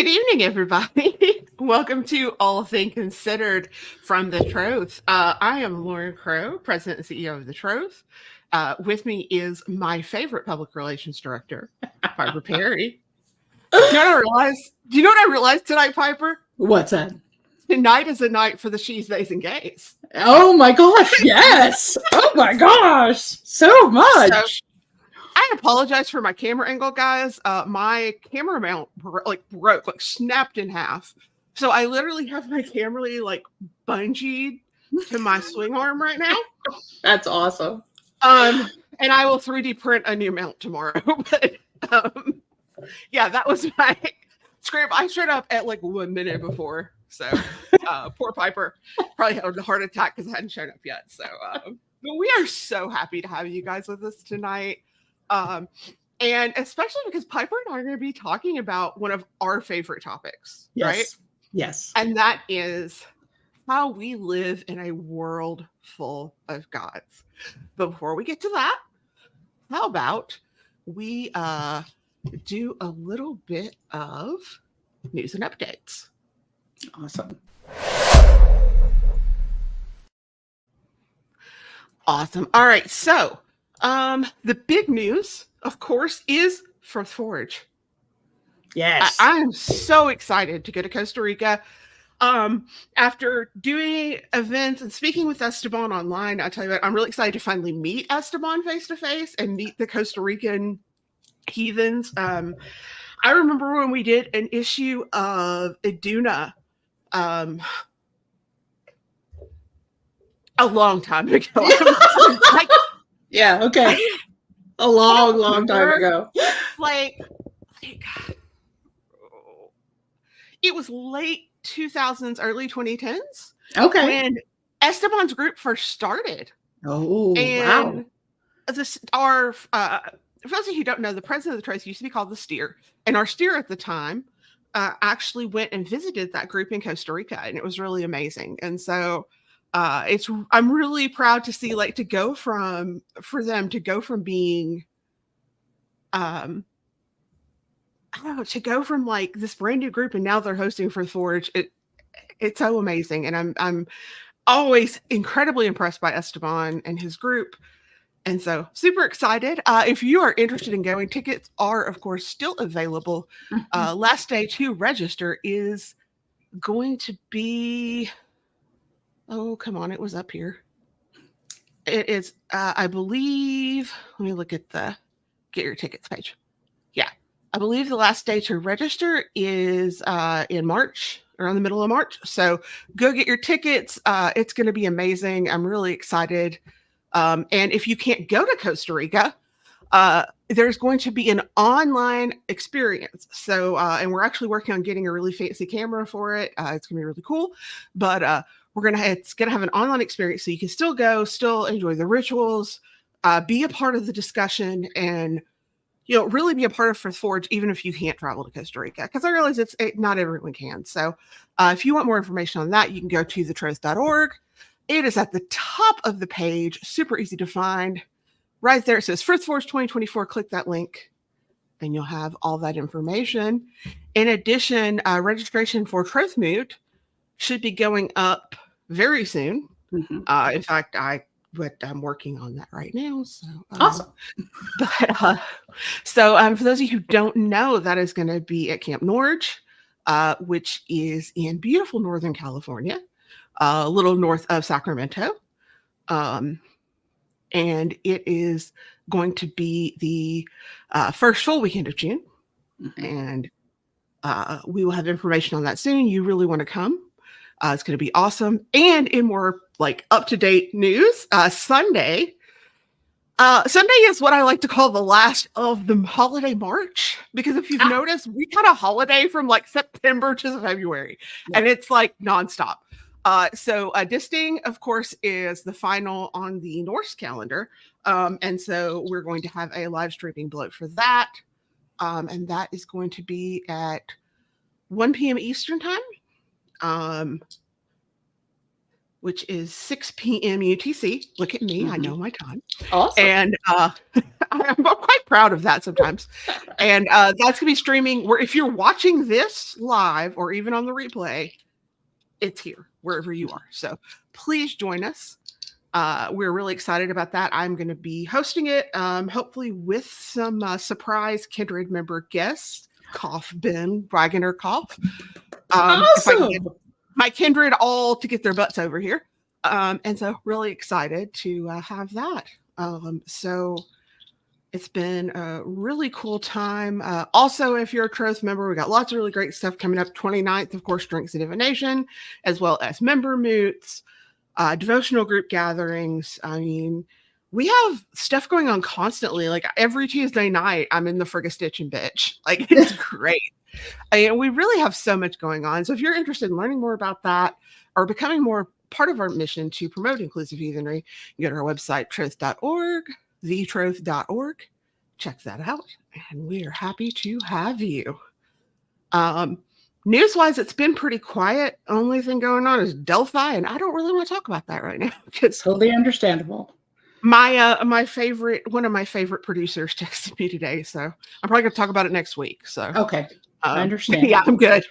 Good evening, everybody. Welcome to All Thing Considered from The Troth. I am Lauren Crow, President and CEO of The Troth. With me is my favorite public relations director, Piper Perry. Do you know what I realized tonight, Piper? What's that? Tonight is a night for the she's, theys, and gays. Oh my gosh, yes! Oh my gosh, so much! So, I apologize for my camera angle, guys. My camera mount broke, snapped in half. So I literally have my camera bungeed to my swing arm right now. That's awesome. And I will 3D print a new mount tomorrow. But yeah, that was my script. I showed up at 1 minute before. So poor Piper probably had a heart attack because I hadn't shown up yet. So but we are so happy to have you guys with us tonight. And especially because Piper and I are going to be talking about one of our favorite topics, right? Yes. And that is how we live in a world full of gods. But before we get to that, how about we do a little bit of news and updates? Awesome. All right. So the big news, of course, is for Forge. Yes. I'm so excited to go to Costa Rica. After doing events and speaking with Esteban online, I'll tell you what, I'm really excited to finally meet Esteban face to face and meet the Costa Rican heathens. I remember when we did an issue of Iduna a long time ago. Yeah, okay. A long time ago. It was late 2000s, early 2010s. Okay. When Esteban's group first started. Oh, and wow. For those of you who don't know, the president of the Troth used to be called the Steer. And our Steer at the time actually went and visited that group in Costa Rica. And it was really amazing. And so I'm really proud to see for them to go from being to go from this brand new group and now they're hosting for Forge. It's so amazing. And I'm always incredibly impressed by Esteban and his group. And so super excited. If you are interested in going, tickets are of course still available. Last day to register is going to be, oh, come on. It was up here. It is, I believe, let me look at the get your tickets page. Yeah. I believe the last day to register is in March, around the middle of March. So go get your tickets. It's going to be amazing. I'm really excited. And if you can't go to Costa Rica, there's going to be an online experience. So, and we're actually working on getting a really fancy camera for it. It's going to be really cool. But it's going to have an online experience so you can still go, still enjoy the rituals, be a part of the discussion, and really be a part of Forge, even if you can't travel to Costa Rica, because I realize not everyone can. So if you want more information on that, you can go to thetroth.org. It is at the top of the page, super easy to find. Right there, it says Forge 2024. Click that link, and you'll have all that information. In addition, registration for Troth Moot should be going up very soon. In fact, I'm working on that right now. So awesome. For those of you who don't know, that is going to be at Camp Norge, which is in beautiful Northern California, a little north of Sacramento. And it is going to be the first full weekend of June. And we will have information on that soon. You really want to come. It's going to be awesome. And in more up-to-date news, Sunday is what I like to call the last of the holiday March, because if you've noticed, we had a holiday from September to February, and it's nonstop. So Disting, of course, is the final on the Norse calendar. And so we're going to have a live streaming bloat for that. And that is going to be at 1 p.m. Eastern time. which is 6 p.m. UTC. Look at me, I know my time. Awesome. And I'm quite proud of that sometimes. And that's going to be streaming where if you're watching this live or even on the replay, it's here wherever you are. So please join us. We're really excited about that. I'm going to be hosting it, hopefully with some surprise Kindred member guests. Cough, Ben, Wagner, cough. If I can get my Kindred all to get their butts over here. And so really excited to have that. So it's been a really cool time. Also, if you're a Troth member, we got lots of really great stuff coming up. 29th, of course, Drinks of Divination, as well as member moots, devotional group gatherings. I mean, we have stuff going on constantly. Like every Tuesday night, I'm in the frig a stitch and bitch. Like it's great. And we really have so much going on. So if you're interested in learning more about that or becoming more part of our mission to promote inclusive heathenry, you go to our website, troth.org, thetroth.org. Check that out. And we are happy to have you. News-wise, it's been pretty quiet. Only thing going on is Delphi, and I don't really want to talk about that right now. Totally understandable. My favorite, one of my favorite producers texted me today, so I'm probably going to talk about it next week. So okay, I understand. Yeah, I'm good.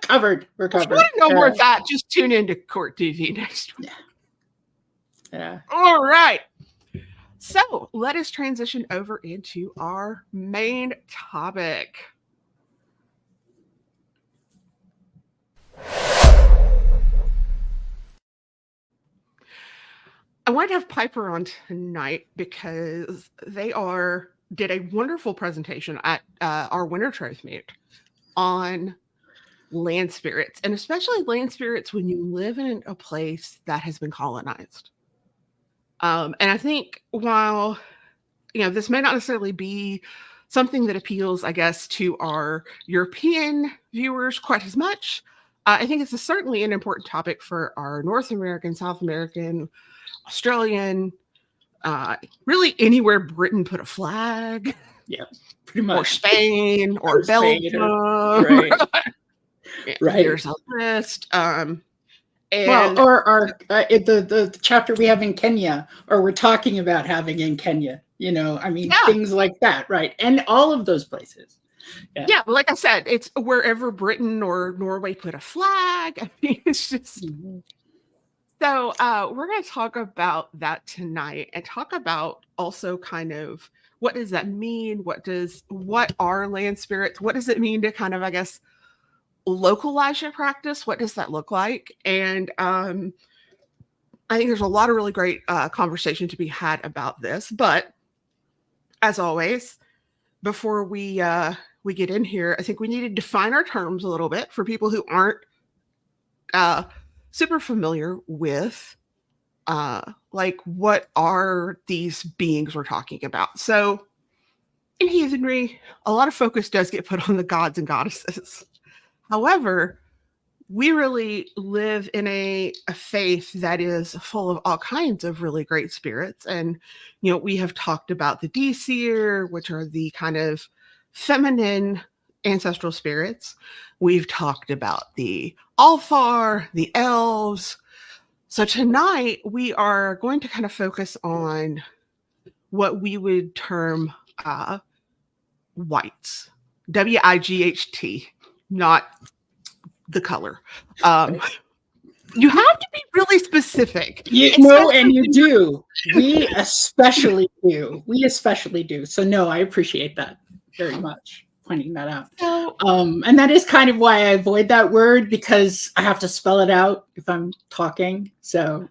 Covered. We're covered. If you want to know more of that, just tune into Court TV next week. Yeah. All right. So let us transition over into our main topic. I wanted to have Piper on tonight because they did a wonderful presentation at our Winter Troth meet on land spirits, and especially land spirits when you live in a place that has been colonized. And I think while, this may not necessarily be something that appeals, I guess, to our European viewers quite as much, I think it's certainly an important topic for our North American, South American, Australian, really anywhere Britain put a flag. Yeah, pretty much. Or Spain or Belgium. Right. Right. There's a list. Or the chapter we have in Kenya, or we're talking about having in Kenya, things like that, right? And all of those places. Yeah, like I said, it's wherever Britain or Norway put a flag. I mean, it's just... Mm-hmm. So we're going to talk about that tonight and talk about also kind of what does that mean? What are land spirits? What does it mean to kind of, I guess, localize your practice? What does that look like? And I think there's a lot of really great conversation to be had about this. But as always, before we get in here, I think we need to define our terms a little bit for people who aren't super familiar with what are these beings we're talking about. So in heathenry, a lot of focus does get put on the gods and goddesses. However, we really live in a faith that is full of all kinds of really great spirits. And, we have talked about the Deseer, which are the kind of feminine ancestral spirits. We've talked about the Alfar, the elves. So tonight we are going to kind of focus on what we would term wights, W-I-G-H-T, not the color. You have to be really specific. And you do. We especially do. So no, I appreciate that very much. Pointing that out. And that is kind of why I avoid that word, because I have to spell it out if I'm talking. So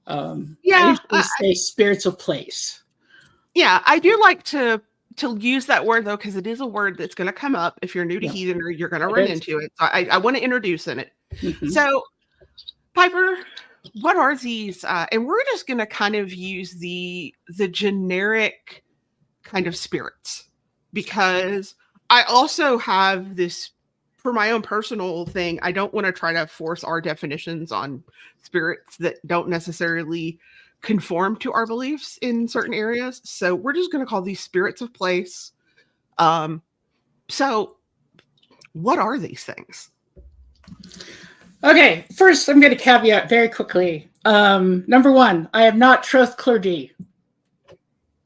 I usually say spirits of place. Yeah, I do like to use that word though, because it is a word that's going to come up. If you're new to heathenry, you're going to run into it. So I want to introduce in it. Mm-hmm. So Piper, what are these? And we're just going to kind of use the generic kind of spirits, because I also have this, for my own personal thing, I don't want to try to force our definitions on spirits that don't necessarily conform to our beliefs in certain areas. So we're just going to call these spirits of place. So what are these things? Okay, first I'm going to caveat very quickly. Number one, I have not trust clergy.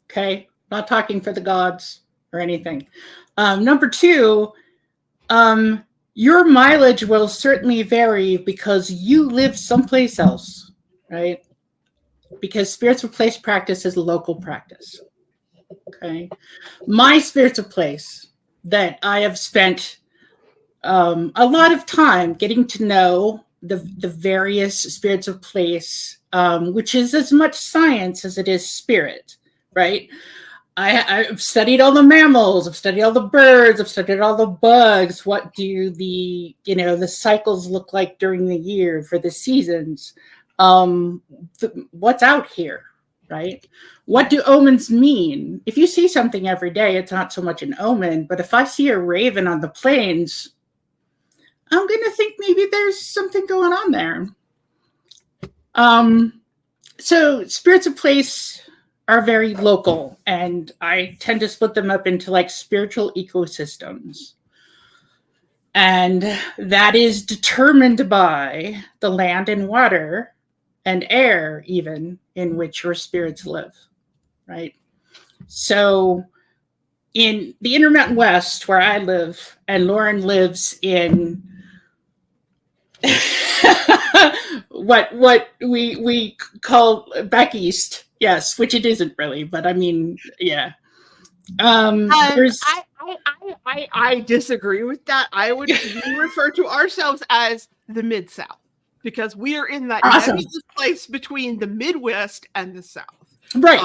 Okay, not talking for the gods or anything. Number two, your mileage will certainly vary because you live someplace else, right? Because spirits of place practice is local practice. Okay, my spirits of place that I have spent a lot of time getting to know the various spirits of place, which is as much science as it is spirit, right? I've studied all the mammals, I've studied all the birds, I've studied all the bugs. What do the cycles look like during the year for the seasons? What's out here, right? What do omens mean? If you see something every day, it's not so much an omen, but if I see a raven on the plains, I'm going to think maybe there's something going on there. So spirits of place are very local, and I tend to split them up into like spiritual ecosystems. And that is determined by the land and water and air, even, in which your spirits live, right? So in the Intermountain West, where I live, and Lauren lives in what we call back east, yes, which it isn't really, but I mean, yeah. I disagree with that. We refer to ourselves as the Mid-South because we are in that nebulous place between the Midwest and the South. Right.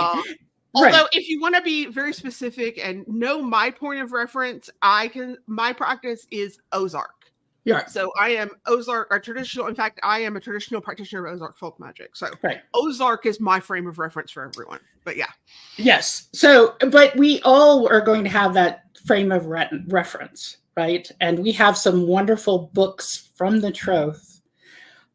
Although, if you want to be very specific and know my point of reference, my practice is Ozark. Yeah. So I am Ozark, in fact, I am a traditional practitioner of Ozark folk magic. So Ozark is my frame of reference for everyone. But yeah. Yes. So, but we all are going to have that frame of reference, right? And we have some wonderful books from the Troth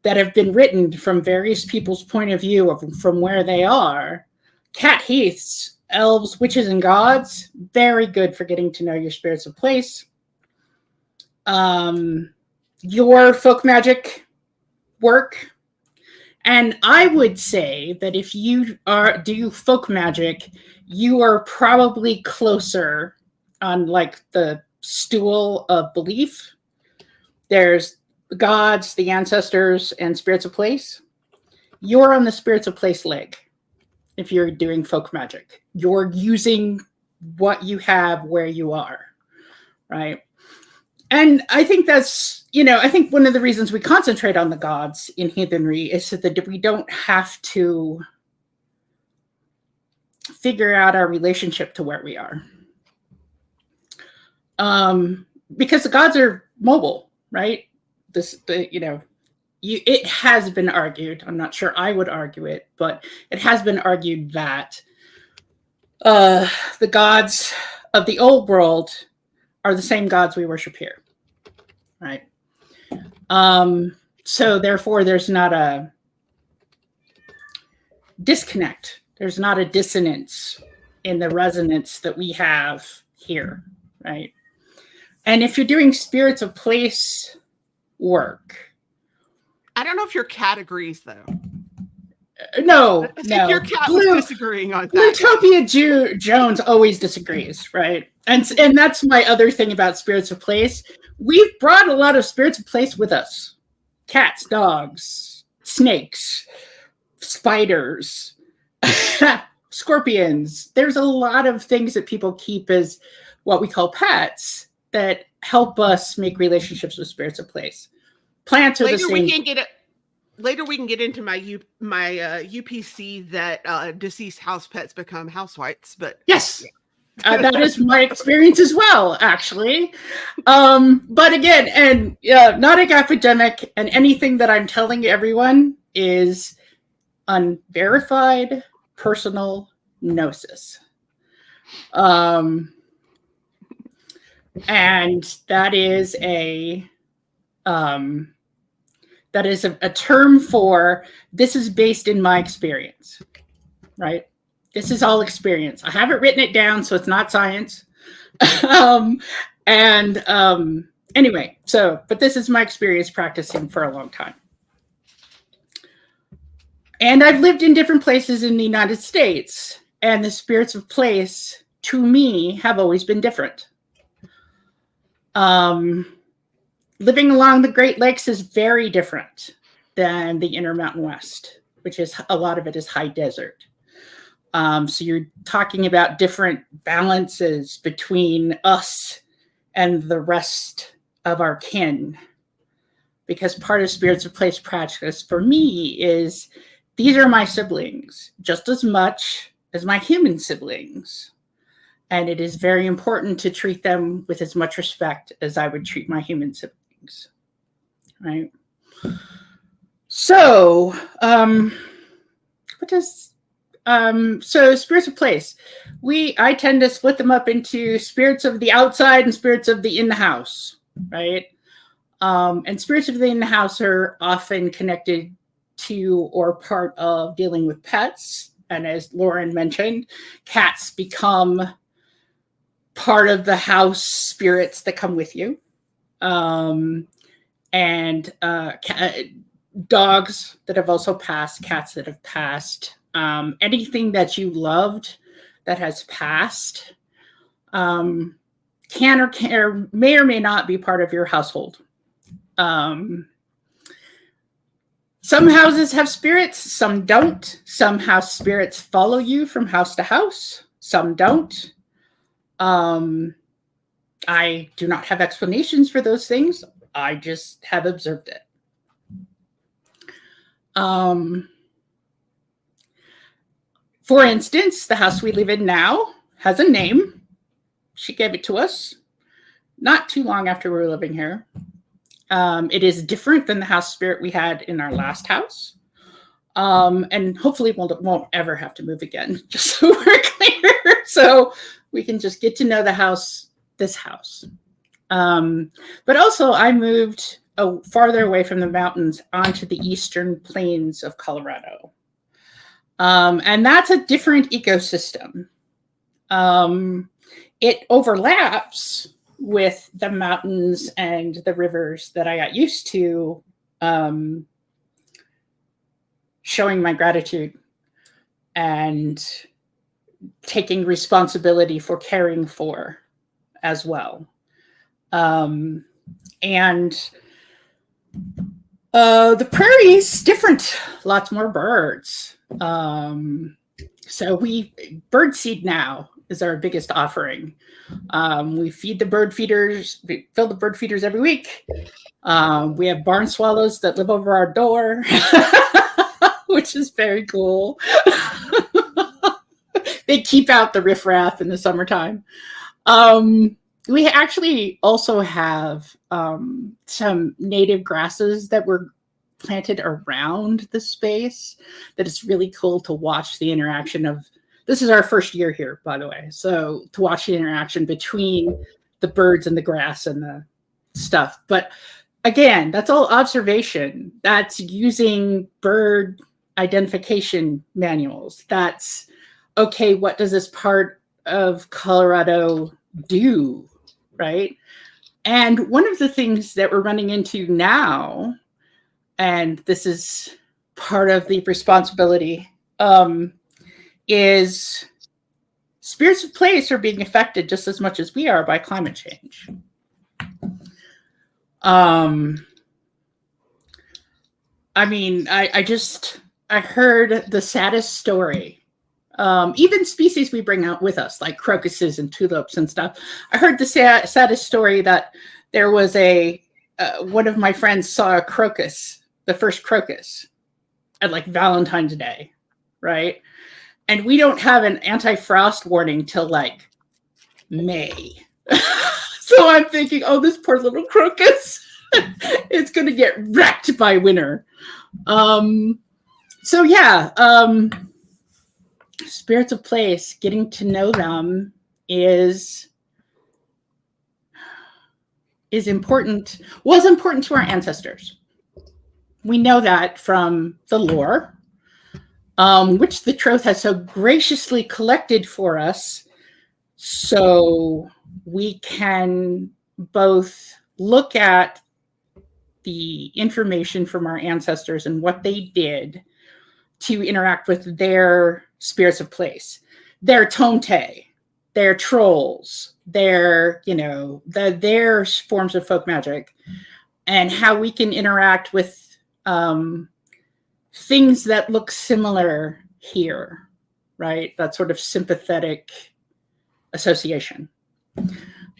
that have been written from various people's point of view from where they are. Cat Heath's Elves, Witches, and Gods, very good for getting to know your spirits of place. Your folk magic work. And I would say that if you do folk magic, you are probably closer on like the stool of belief. There's the gods, the ancestors, and spirits of place. You're on the spirits of place leg. If you're doing folk magic, you're using what you have where you are, right? And I think that's, I think one of the reasons we concentrate on the gods in heathenry is so that we don't have to figure out our relationship to where we are. Because the gods are mobile, right? It has been argued, I'm not sure I would argue it, but it has been argued that the gods of the old world are the same gods we worship here, right? So therefore, there's not a disconnect. There's not a dissonance in the resonance that we have here, right? And if you're doing spirits of place work, I don't know if your cat agrees, though. No. I think your cat was disagreeing on that. Utopia Jones always disagrees, right? And that's my other thing about spirits of place. We've brought a lot of spirits of place with us. Cats, dogs, snakes, spiders, scorpions. There's a lot of things that people keep as what we call pets that help us make relationships with spirits of place. Plants are the same. Later we can get into my UPC that deceased house pets become house wights, but yes. That is my experience as well, actually. But again, and not an academic, and anything that I'm telling everyone is unverified personal gnosis. And that is a term for, this is based in my experience, right? This is all experience. I haven't written it down, so it's not science. Anyway, but this is my experience practicing for a long time. And I've lived in different places in the United States, and the spirits of place, to me, have always been different. Living along the Great Lakes is very different than the Intermountain West, which is a lot of it is high desert. So you're talking about different balances between us and the rest of our kin. Because part of spirits of place practice for me is these are my siblings just as much as my human siblings. And it is very important to treat them with as much respect as I would treat my human siblings. Right? So, so spirits of place. I tend to split them up into spirits of the outside and spirits of the in the house, right? And spirits of the in the house are often connected to or part of dealing with pets. And as Lauren mentioned, cats become part of the house spirits that come with you. And dogs that have also passed, cats that have passed, anything that you loved that has passed can or may or may not be part of your household. Some houses have spirits, some don't. Some house spirits follow you from house to house, some don't. I do not have explanations for those things. I just have observed it. For instance, the house we live in now has a name. She gave it to us not too long after we were living here. It is different than the house spirit we had in our last house. And hopefully won't ever have to move again, just so we're clear. So we can just get to know this house. But also I moved farther away from the mountains onto the eastern plains of Colorado. And that's a different ecosystem. It overlaps with the mountains and the rivers that I got used to, showing my gratitude and taking responsibility for caring for as well. And the prairies, different, lots more birds. So bird seed now is our biggest offering. We feed the bird feeders, we fill the bird feeders every week. We have barn swallows that live over our door, which is very cool. They keep out the riffraff in the summertime. We actually also have some native grasses that were planted around the space that is really cool to watch the interaction of. This is our first year here, by the way. So to watch the interaction between the birds and the grass and the stuff. But again, that's all observation. That's using bird identification manuals. That's, okay, what does this part of Colorado do, right? And one of the things that we're running into now, and this is part of the responsibility, is spirits of place are being affected just as much as we are by climate change. I mean, I heard the saddest story. Even species we bring out with us, like crocuses and tulips and stuff. I heard the saddest story that there was one of my friends saw a crocus, the first crocus, at like Valentine's Day, right? And we don't have an anti-frost warning till like May. So I'm thinking, oh, this poor little crocus, it's going to get wrecked by winter. So yeah, spirits of place, getting to know them is important, was important to our ancestors. We know that from the lore, which the Troth has so graciously collected for us, so we can both look at the information from our ancestors and what they did to interact with their spirits of place, their tomte, their trolls, their, their forms of folk magic, and how we can interact with things that look similar here, right? That sort of sympathetic association.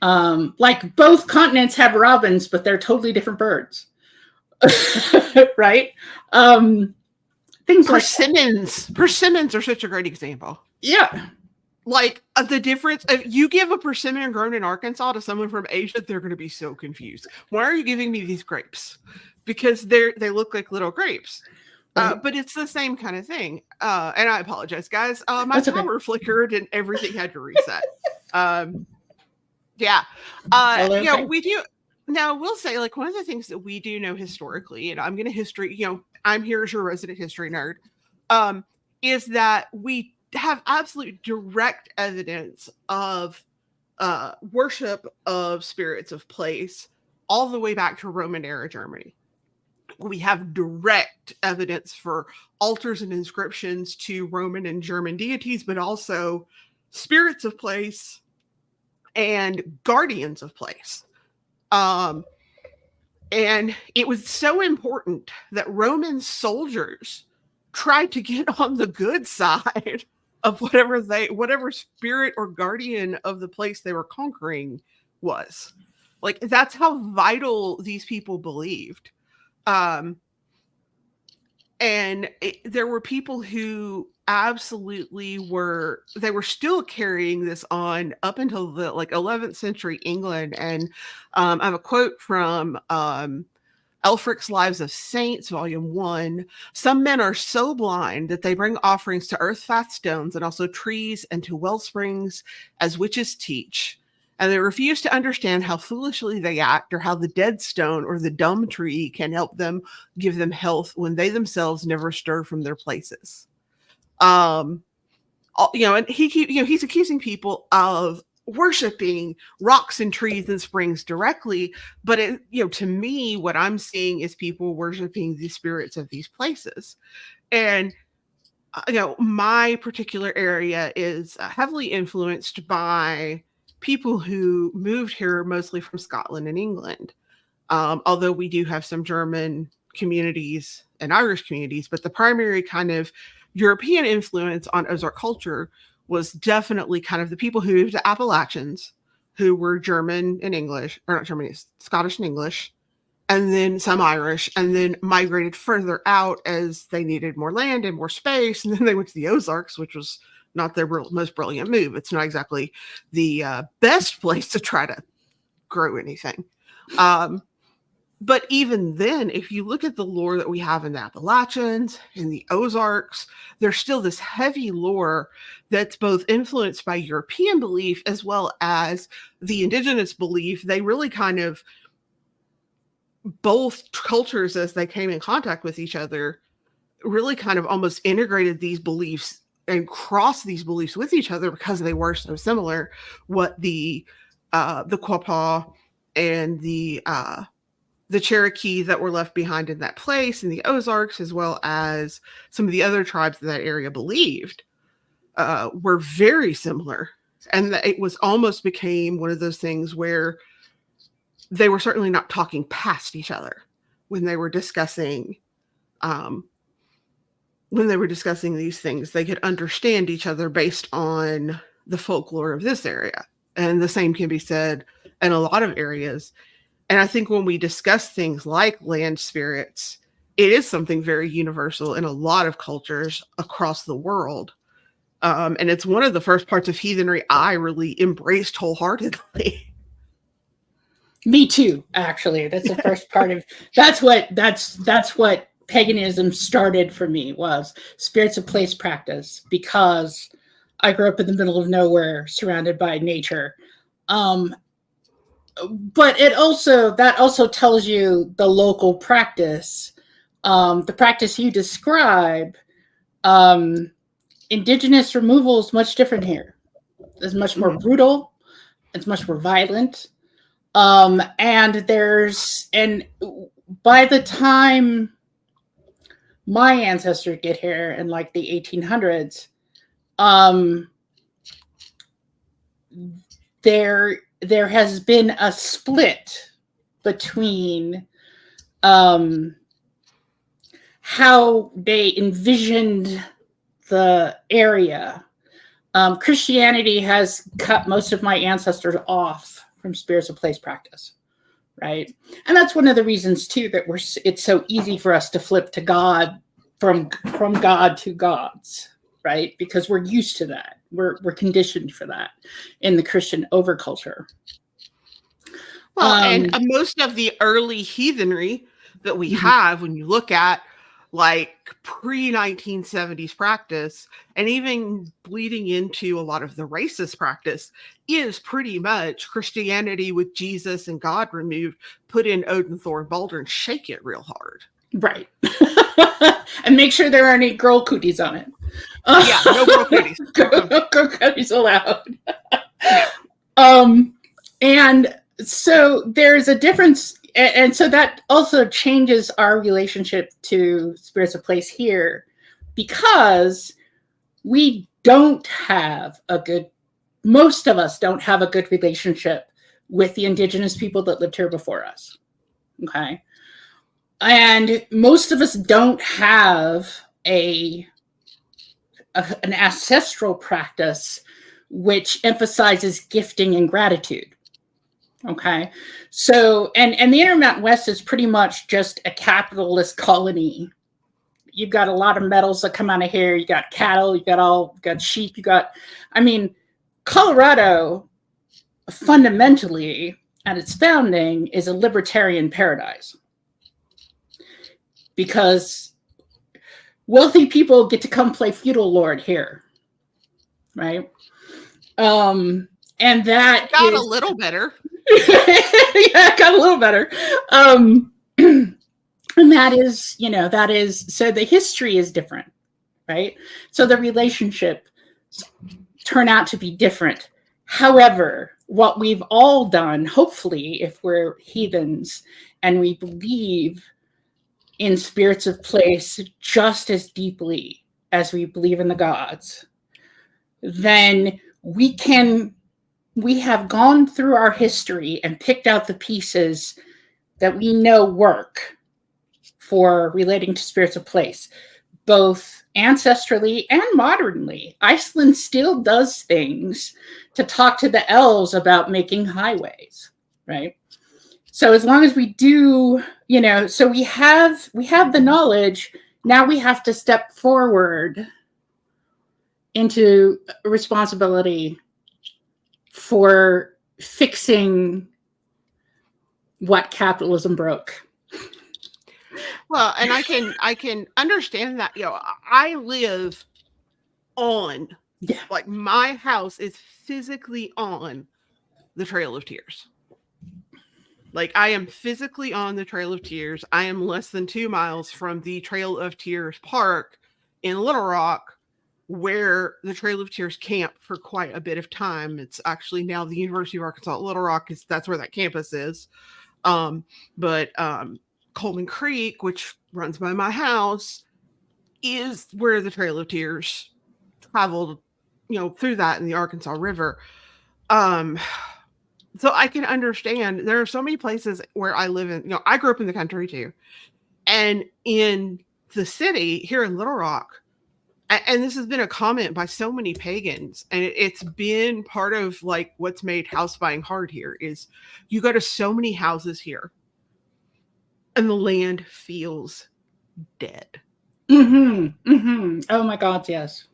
Like both continents have robins, but they're totally different birds. Right? Things persimmons. Persimmons are such a great example. Yeah. Like the difference, if you give a persimmon grown in Arkansas to someone from Asia, they're going to be so confused. Why are you giving me these grapes? Because they look like little grapes. But it's the same kind of thing. And I apologize, guys. My power flickered and everything had to reset. Yeah. We do. Now, we'll say, like, one of the things that we do know historically, and I'm going to I'm here as your resident history nerd, is that we have absolute direct evidence of worship of spirits of place all the way back to Roman era Germany. We have direct evidence for altars and inscriptions to Roman and German deities, but also spirits of place and guardians of place. And it was so important that Roman soldiers tried to get on the good side of whatever spirit or guardian of the place they were conquering was. Like, that's how vital these people believed. There were people who absolutely were still carrying this on up until the 11th century England. And I have a quote from Elfric's Lives of Saints, Volume 1. Some men are so blind that they bring offerings to earth-fast stones and also trees and to well springs, as witches teach. And they refuse to understand how foolishly they act, or how the dead stone or the dumb tree can help them, give them health when they themselves never stir from their places. And he's accusing people of worshiping rocks and trees and springs directly, but to me, what I'm seeing is people worshiping the spirits of these places. And my particular area is heavily influenced by people who moved here mostly from Scotland and England. Although we do have some German communities and Irish communities, but the primary kind of European influence on Ozark culture was definitely kind of the people who moved to Appalachians, who were German and English, or not German, Scottish and English, and then some Irish, and then migrated further out as they needed more land and more space. And then they went to the Ozarks, which was not their most brilliant move. It's not exactly the best place to try to grow anything. But even then, if you look at the lore that we have in the Appalachians, in the Ozarks, there's still this heavy lore that's both influenced by European belief as well as the indigenous belief. They really kind of, both cultures as they came in contact with each other, really kind of almost integrated these beliefs and crossed these beliefs with each other because they were so similar. What the Quapaw and the Cherokee that were left behind in that place in the Ozarks, as well as some of the other tribes in that area believed, were very similar. And that it was almost became one of those things where they were certainly not talking past each other when they were discussing these things. They could understand each other based on the folklore of this area. And the same can be said in a lot of areas. And I think when we discuss things like land spirits, it is something very universal in a lot of cultures across the world. And it's one of the first parts of heathenry I really embraced wholeheartedly. Me too, actually. That's the first part of that's what paganism started for me, was spirits of place practice, because I grew up in the middle of nowhere surrounded by nature. But that also tells you the local practice, the practice you describe. Indigenous removal is much different here. It's much more brutal. It's much more violent. And by the time my ancestors get here in like the 1800s, there has been a split between how they envisioned the area. Christianity has cut most of my ancestors off from spirits of place practice, right? And that's one of the reasons too that it's so easy for us to flip to God from God to gods, right? Because we're used to that. We're conditioned for that in the Christian overculture. Well, and most of the early heathenry that we have, when you look at like pre-1970s practice, and even bleeding into a lot of the racist practice, is pretty much Christianity with Jesus and God removed, put in Odin, Thor, and Balder, and shake it real hard. Right. And make sure there aren't any girl cooties on it. Yeah, no girl cooties. No girl cooties allowed. And so there's a difference, and so that also changes our relationship to spirits of place here, because we don't have most of us don't have a good relationship with the indigenous people that lived here before us. Okay. And most of us don't have an ancestral practice which emphasizes gifting and gratitude. Okay. So, and the Intermountain West is pretty much just a capitalist colony. You've got a lot of metals that come out of here. You got cattle, you got sheep, Colorado fundamentally at its founding is a libertarian paradise, because wealthy people get to come play feudal lord here, right? And that got a little better. Yeah, it got a little better. And that is, so the history is different, right? So the relationship turn out to be different. However, what we've all done, hopefully, if we're heathens and we believe in spirits of place just as deeply as we believe in the gods, then we have gone through our history and picked out the pieces that we know work for relating to spirits of place, both ancestrally and modernly. Iceland still does things to talk to the elves about making highways, right? So as long as we do, so we have the knowledge, now we have to step forward into responsibility for fixing what capitalism broke. Well, and I can understand that. I live on, like, my house is physically on the Trail of Tears. Like, I am physically on the Trail of Tears. I am less than 2 miles from the Trail of Tears Park in Little Rock, where the Trail of Tears camped for quite a bit of time. It's actually now the University of Arkansas at Little Rock, that's where that campus is. But Coleman Creek, which runs by my house, is where the Trail of Tears traveled, through that in the Arkansas River. So I can understand there are so many places where I live in, I grew up in the country too. And in the city here in Little Rock, and this has been a comment by so many pagans, and it's been part of like what's made house buying hard here, is you go to so many houses here and the land feels dead. Mm-hmm. Mm-hmm. Oh my God, yes.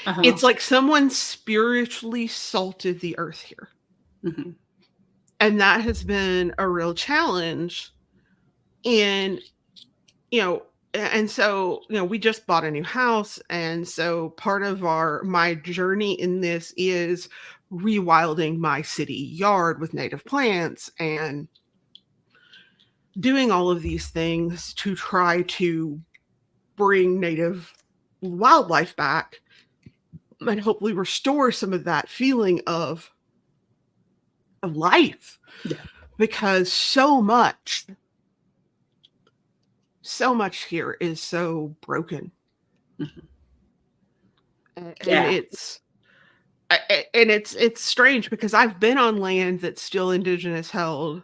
Uh-huh. It's like someone spiritually salted the earth here. Mm-hmm. And that has been a real challenge. And, and so, we just bought a new house. And so part of my journey in this is rewilding my city yard with native plants and doing all of these things to try to bring native wildlife back and hopefully restore some of that feeling of of life. Yeah. Because so much here is so broken. Mm-hmm. And it's strange because I've been on land that's still indigenous held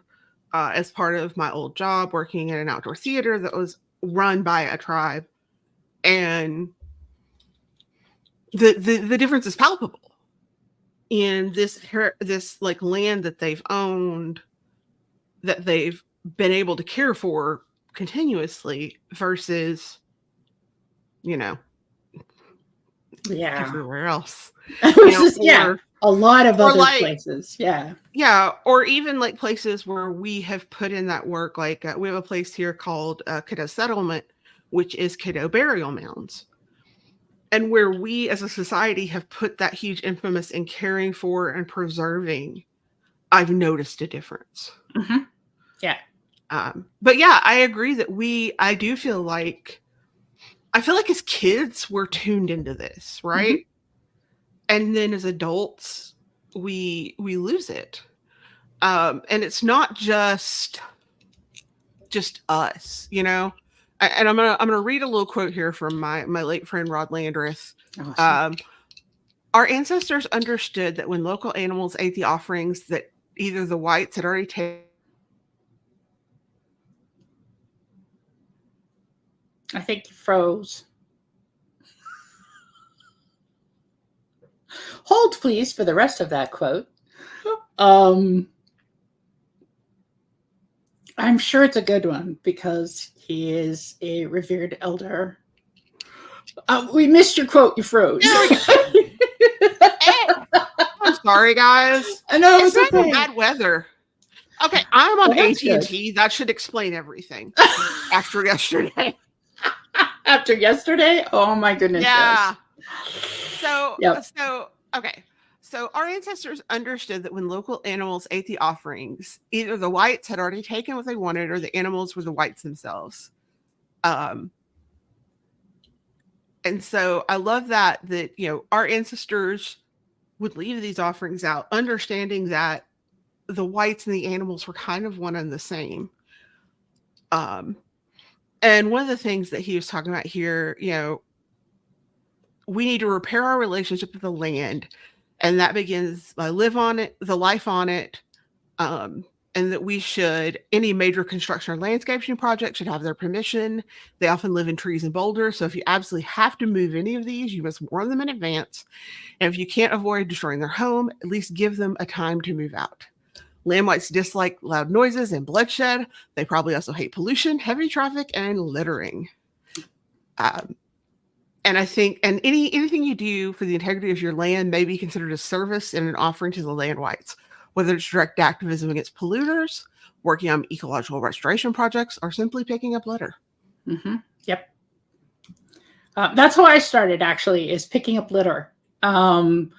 as part of my old job working in an outdoor theater that was run by a tribe, and the difference is palpable in this like land that they've owned, that they've been able to care for continuously versus, you know, everywhere else. A lot of other places. Yeah, or even like places where we have put in that work. Like we have a place here called Kiddo Settlement, which is Kiddo burial mounds. And where we as a society have put that huge emphasis in caring for and preserving, I've noticed a difference. Mm-hmm. Yeah. But yeah, I agree that I do feel like as kids, we're tuned into this, right? Mm-hmm. And then as adults, we lose it. And it's not just us, you know? And I'm gonna read a little quote here from my late friend Rod Landreth. Awesome. Our ancestors understood that when local animals ate the offerings that either the whites had already taken. I think you froze. Hold, please, for the rest of that quote. I'm sure it's a good one because he is a revered elder. We missed your quote. You froze. Hey, I'm sorry, guys. I know it's okay. Bad weather. Okay, I'm on AT&T. That should explain everything. After yesterday. After yesterday? Oh my goodness. Yeah. Yes. So our ancestors understood that when local animals ate the offerings, either the whites had already taken what they wanted or the animals were the whites themselves. And so I love that, you know, our ancestors would leave these offerings out, understanding that the whites and the animals were kind of one and the same. And one of the things that he was talking about here, you know, we need to repair our relationship with the land. And that begins by the life on it. And that we any major construction or landscaping project should have their permission. They often live in trees and boulders. So if you absolutely have to move any of these, you must warn them in advance. And if you can't avoid destroying their home, at least give them a time to move out. Landwights dislike loud noises and bloodshed. They probably also hate pollution, heavy traffic, and littering. And I think, anything you do for the integrity of your land may be considered a service and an offering to the landwights, whether it's direct activism against polluters, working on ecological restoration projects, or simply picking up litter. Mm-hmm. Yep. That's how I started, actually, is picking up litter. And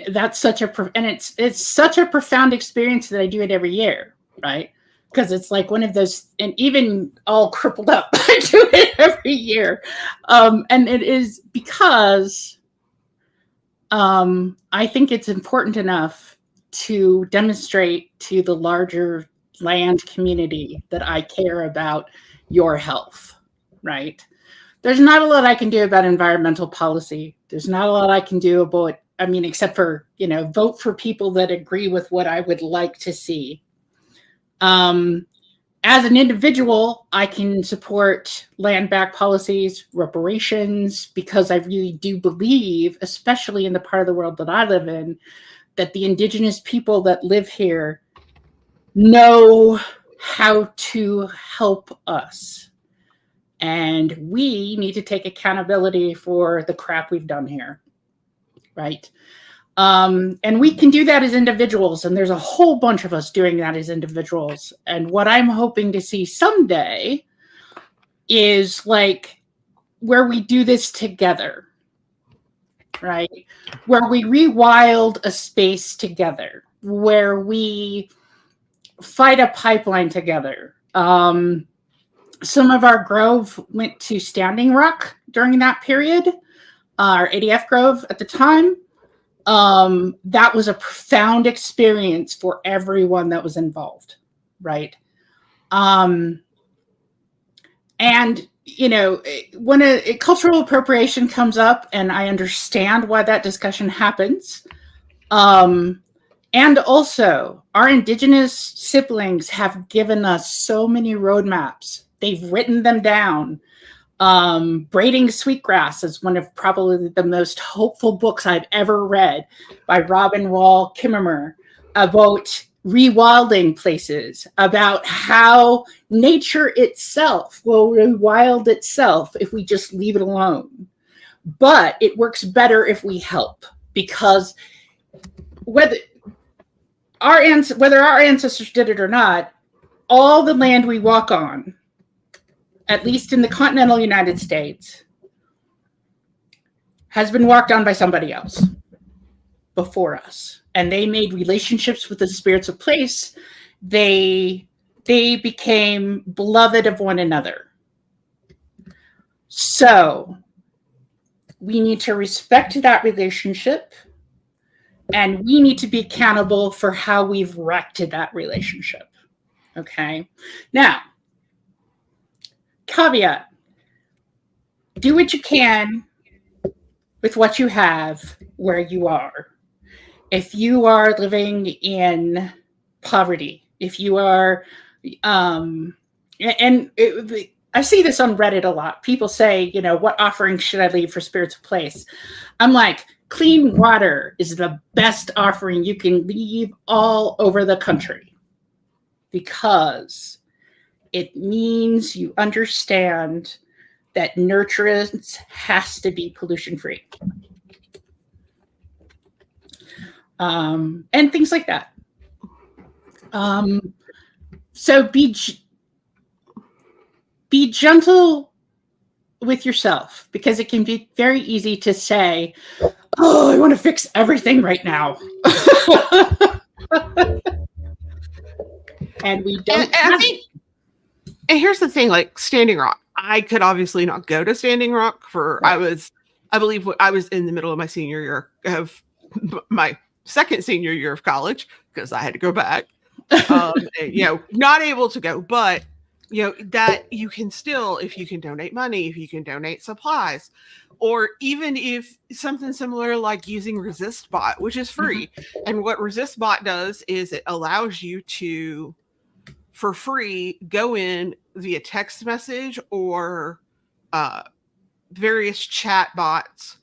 that's it's such a profound experience that I do it every year, right? Because it's like one of those, and even all crippled up, I do it every year. And it is because I think it's important enough to demonstrate to the larger land community that I care about your health, right? There's not a lot I can do about environmental policy. There's not a lot I can do about, except for, vote for people that agree with what I would like to see. As an individual, I can support land back policies, reparations, because I really do believe, especially in the part of the world that I live in, that the indigenous people that live here know how to help us. And we need to take accountability for the crap we've done here, right? And we can do that as individuals, and there's a whole bunch of us doing that as individuals. And what I'm hoping to see someday is like where we do this together, right? Where we rewild a space together, where we fight a pipeline together. Some of our grove went to Standing Rock during that period, our ADF grove at the time. that was a profound experience for everyone that was involved, right? And you know, when a cultural appropriation comes up, and I understand why that discussion happens, and also our Indigenous siblings have given us so many roadmaps. They've written them down. Braiding Sweetgrass is one of probably the most hopeful books I've ever read, by Robin Wall Kimmerer, about rewilding places, about how nature itself will rewild itself if we just leave it alone. But it works better if we help, because whether our ancestors did it or not, all the land we walk on, at least in the continental United States, has been walked on by somebody else before us. And they made relationships with the spirits of place. They became beloved of one another. So we need to respect that relationship, and we need to be accountable for how we've wrecked that relationship. Okay? Now, caveat, do what you can with what you have where you are. If you are living in poverty, if you are, I see this on Reddit a lot. People say, you know, what offering should I leave for spirits of place? I'm like, clean water is the best offering you can leave all over the country, because it means you understand that nurturance has to be pollution-free. And things like that. So be gentle with yourself, because it can be very easy to say, oh, I want to fix everything right now. And we don't have it. And here's the thing, like Standing Rock, I could obviously not go to Standing Rock for, right. I believe I was in the middle of my senior year of my second senior year of college, because I had to go back, and, you know, not able to go, but you know, that you can still, if you can donate money, if you can donate supplies, or even if something similar like using ResistBot, which is free. Mm-hmm. And what ResistBot does is it allows you to, for free, go in via text message or various chat bots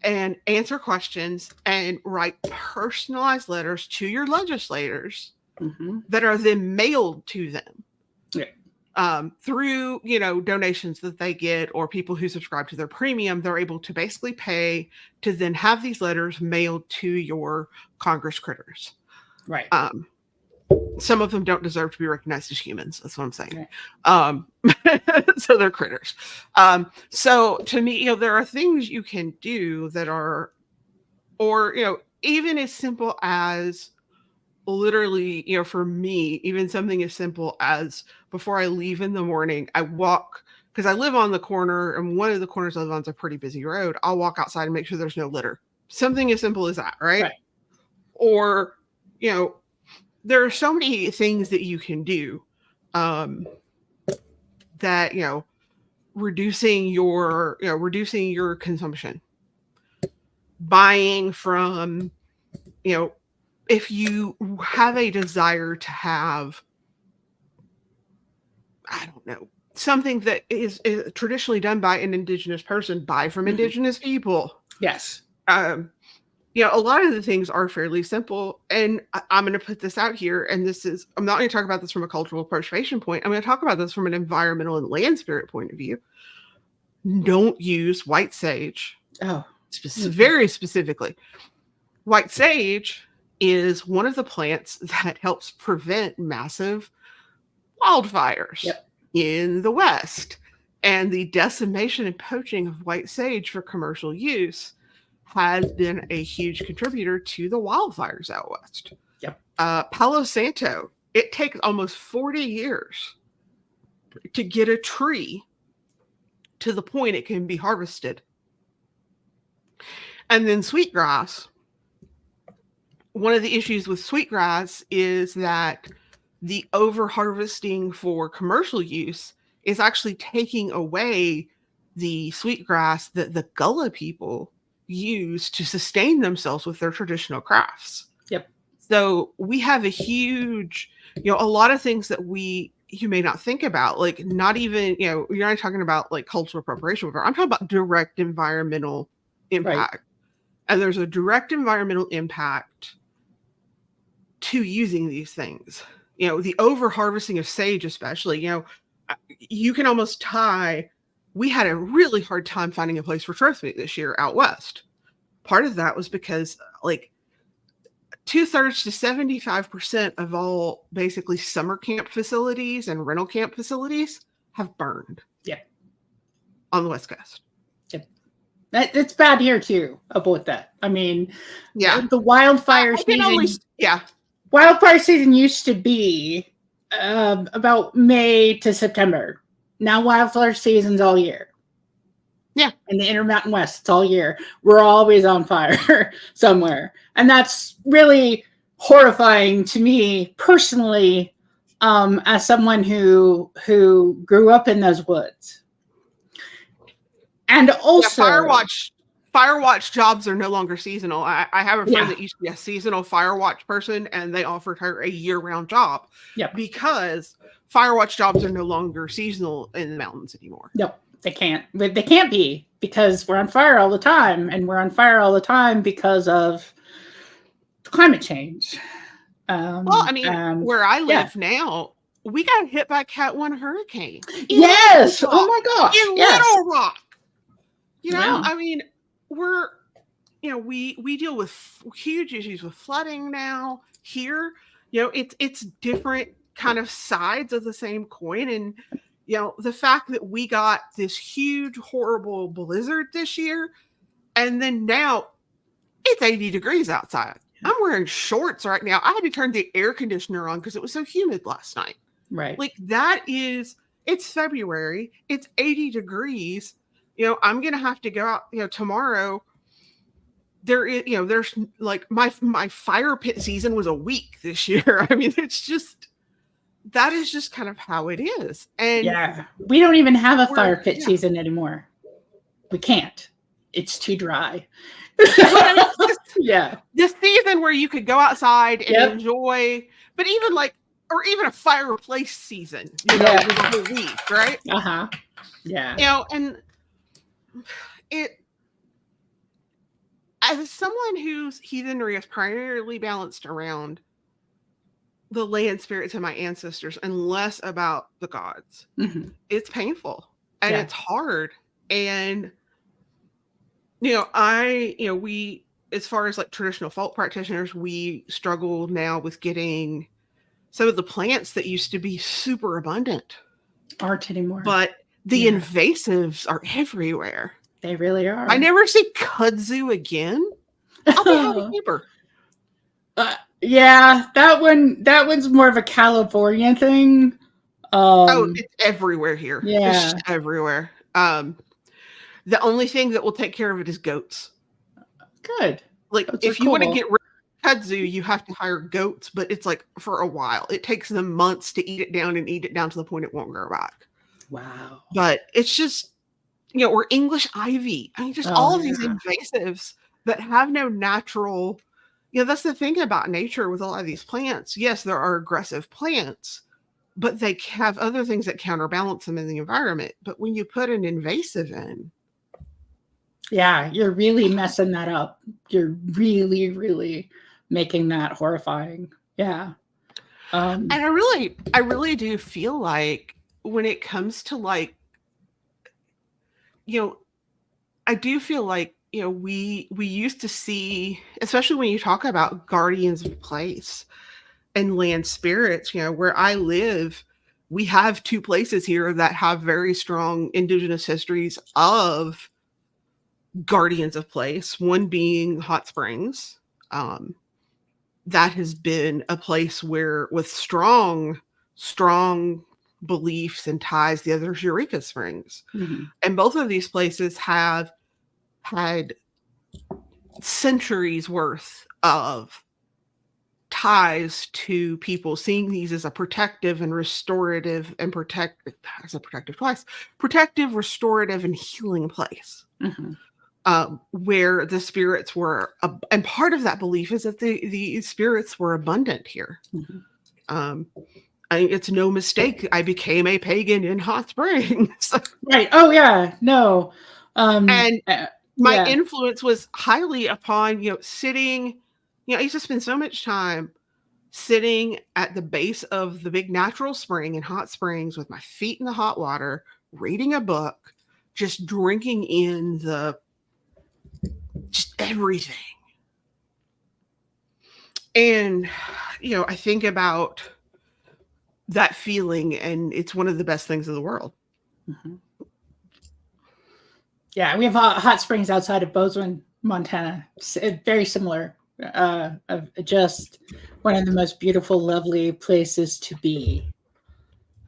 and answer questions and write personalized letters to your legislators, mm-hmm. that are then mailed to them. Yeah. Through, you know, donations that they get, or people who subscribe to their premium, they're able to basically pay to then have these letters mailed to your Congress critters. Right. Some of them don't deserve to be recognized as humans. That's what I'm saying. Right. So they're critters. So to me, you know, there are things you can do that are, or, you know, even as simple as literally, you know, for me, even something as simple as before I leave in the morning, I walk, because I live on the corner, and one of the corners I live on is a pretty busy road. I'll walk outside and make sure there's no litter. Something as simple as that, right? Or, you know, there are so many things that you can do, that, you know, reducing your consumption, buying from, you know, if you have a desire to have, I don't know, something that is traditionally done by an Indigenous person, buy from mm-hmm. Indigenous people. Yes. You know, a lot of the things are fairly simple, and I'm going to put this out here, and I'm not going to talk about this from a cultural appropriation point. I'm going to talk about this from an environmental and land spirit point of view. Don't use white sage. Oh. Very specifically. White sage is one of the plants that helps prevent massive wildfires in the West. And the decimation and poaching of white sage for commercial use has been a huge contributor to the wildfires out West. Yep. Palo Santo, it takes almost 40 years to get a tree to the point it can be harvested. And then sweetgrass, one of the issues with sweetgrass is that the over harvesting for commercial use is actually taking away the sweetgrass that the Gullah people use to sustain themselves with their traditional crafts. Yep. So we have a huge, a lot of things that you may not think about, like not even, you're not talking about like cultural appropriation. I'm talking about direct environmental impact. Right. And there's a direct environmental impact to using these things. The over harvesting of sage, especially, you can almost tie. We had a really hard time finding a place for trophy meat this year out west. Part of that was because like 2/3 to 75% of all basically summer camp facilities and rental camp facilities have burned. Yeah. On the West Coast. Yep. It's bad here too about that. I mean, yeah, the wildfire season. Wildfire season used to be about May to September. Now wildfire season's all year. Yeah. In the Intermountain West, it's all year. We're always on fire somewhere. And that's really horrifying to me personally, as someone who grew up in those woods. And also Firewatch jobs are no longer seasonal. I have a friend that used to be a seasonal Firewatch person, and they offered her a year-round job. Yep. Because Firewatch jobs are no longer seasonal in the mountains anymore. Nope, they can't. They can't be, because we're on fire all the time, and we're on fire all the time because of climate change. Well, I mean, where I live now, we got hit by Cat 1 hurricane. Yes. Oh my gosh. In Little Rock. I mean, we deal with huge issues with flooding now here. It's different kind of sides of the same coin. And, the fact that we got this huge, horrible blizzard this year, and then now it's 80 degrees outside. I'm wearing shorts right now. I had to turn the air conditioner on because it was so humid last night. Right. Like it's February. It's 80 degrees. I'm going to have to go out, tomorrow. There is, there's like my fire pit season was a week this year. I mean, that is just kind of how it is. And we don't even have a fire pit season anymore. We can't. It's too dry. This season where you could go outside and enjoy, but even or even a fireplace season, with a whole week, right? Yeah. And as someone whose heathenry is primarily balanced around the land spirits of my ancestors and less about the gods, it's painful and it's hard. And we, as far as like traditional folk practitioners, we struggle now with getting some of the plants that used to be super abundant aren't anymore. But the invasives are everywhere. They really are. I never see kudzu again. I'll be out of paper. That one's more of a California thing. It's everywhere here. Yeah. It's just everywhere. The only thing that will take care of it is goats. Good. Like goats, if you want to get rid of kudzu, you have to hire goats, but it's like for a while. It takes them months to eat it down to the point it won't grow back. Wow. But it's just, or English ivy. I mean, just all of these invasives that have no natural, that's the thing about nature with a lot of these plants. Yes, there are aggressive plants, but they have other things that counterbalance them in the environment. But when you put an invasive in, you're really messing that up. You're really, really making that horrifying. Yeah. And I really do feel like when it comes to like, I do feel like, we used to see, especially when you talk about guardians of place and land spirits, where I live, we have two places here that have very strong indigenous histories of guardians of place, one being Hot Springs. That has been a place where with strong beliefs and ties, the other is Eureka Springs. And both of these places have had centuries worth of ties to people seeing these as a protective and restorative and protective, restorative, and healing place. Where the spirits were, and part of that belief is that the spirits were abundant here. It's no mistake I became a pagan in Hot Springs. Right. Oh yeah. No. And my influence was highly upon, sitting, I used to spend so much time sitting at the base of the big natural spring in Hot Springs with my feet in the hot water, reading a book, just drinking in just everything. And, I think about that feeling, and it's one of the best things in the world. Yeah, we have hot springs outside of Bozeman, Montana. It's very similar. Just one of the most beautiful, lovely places to be.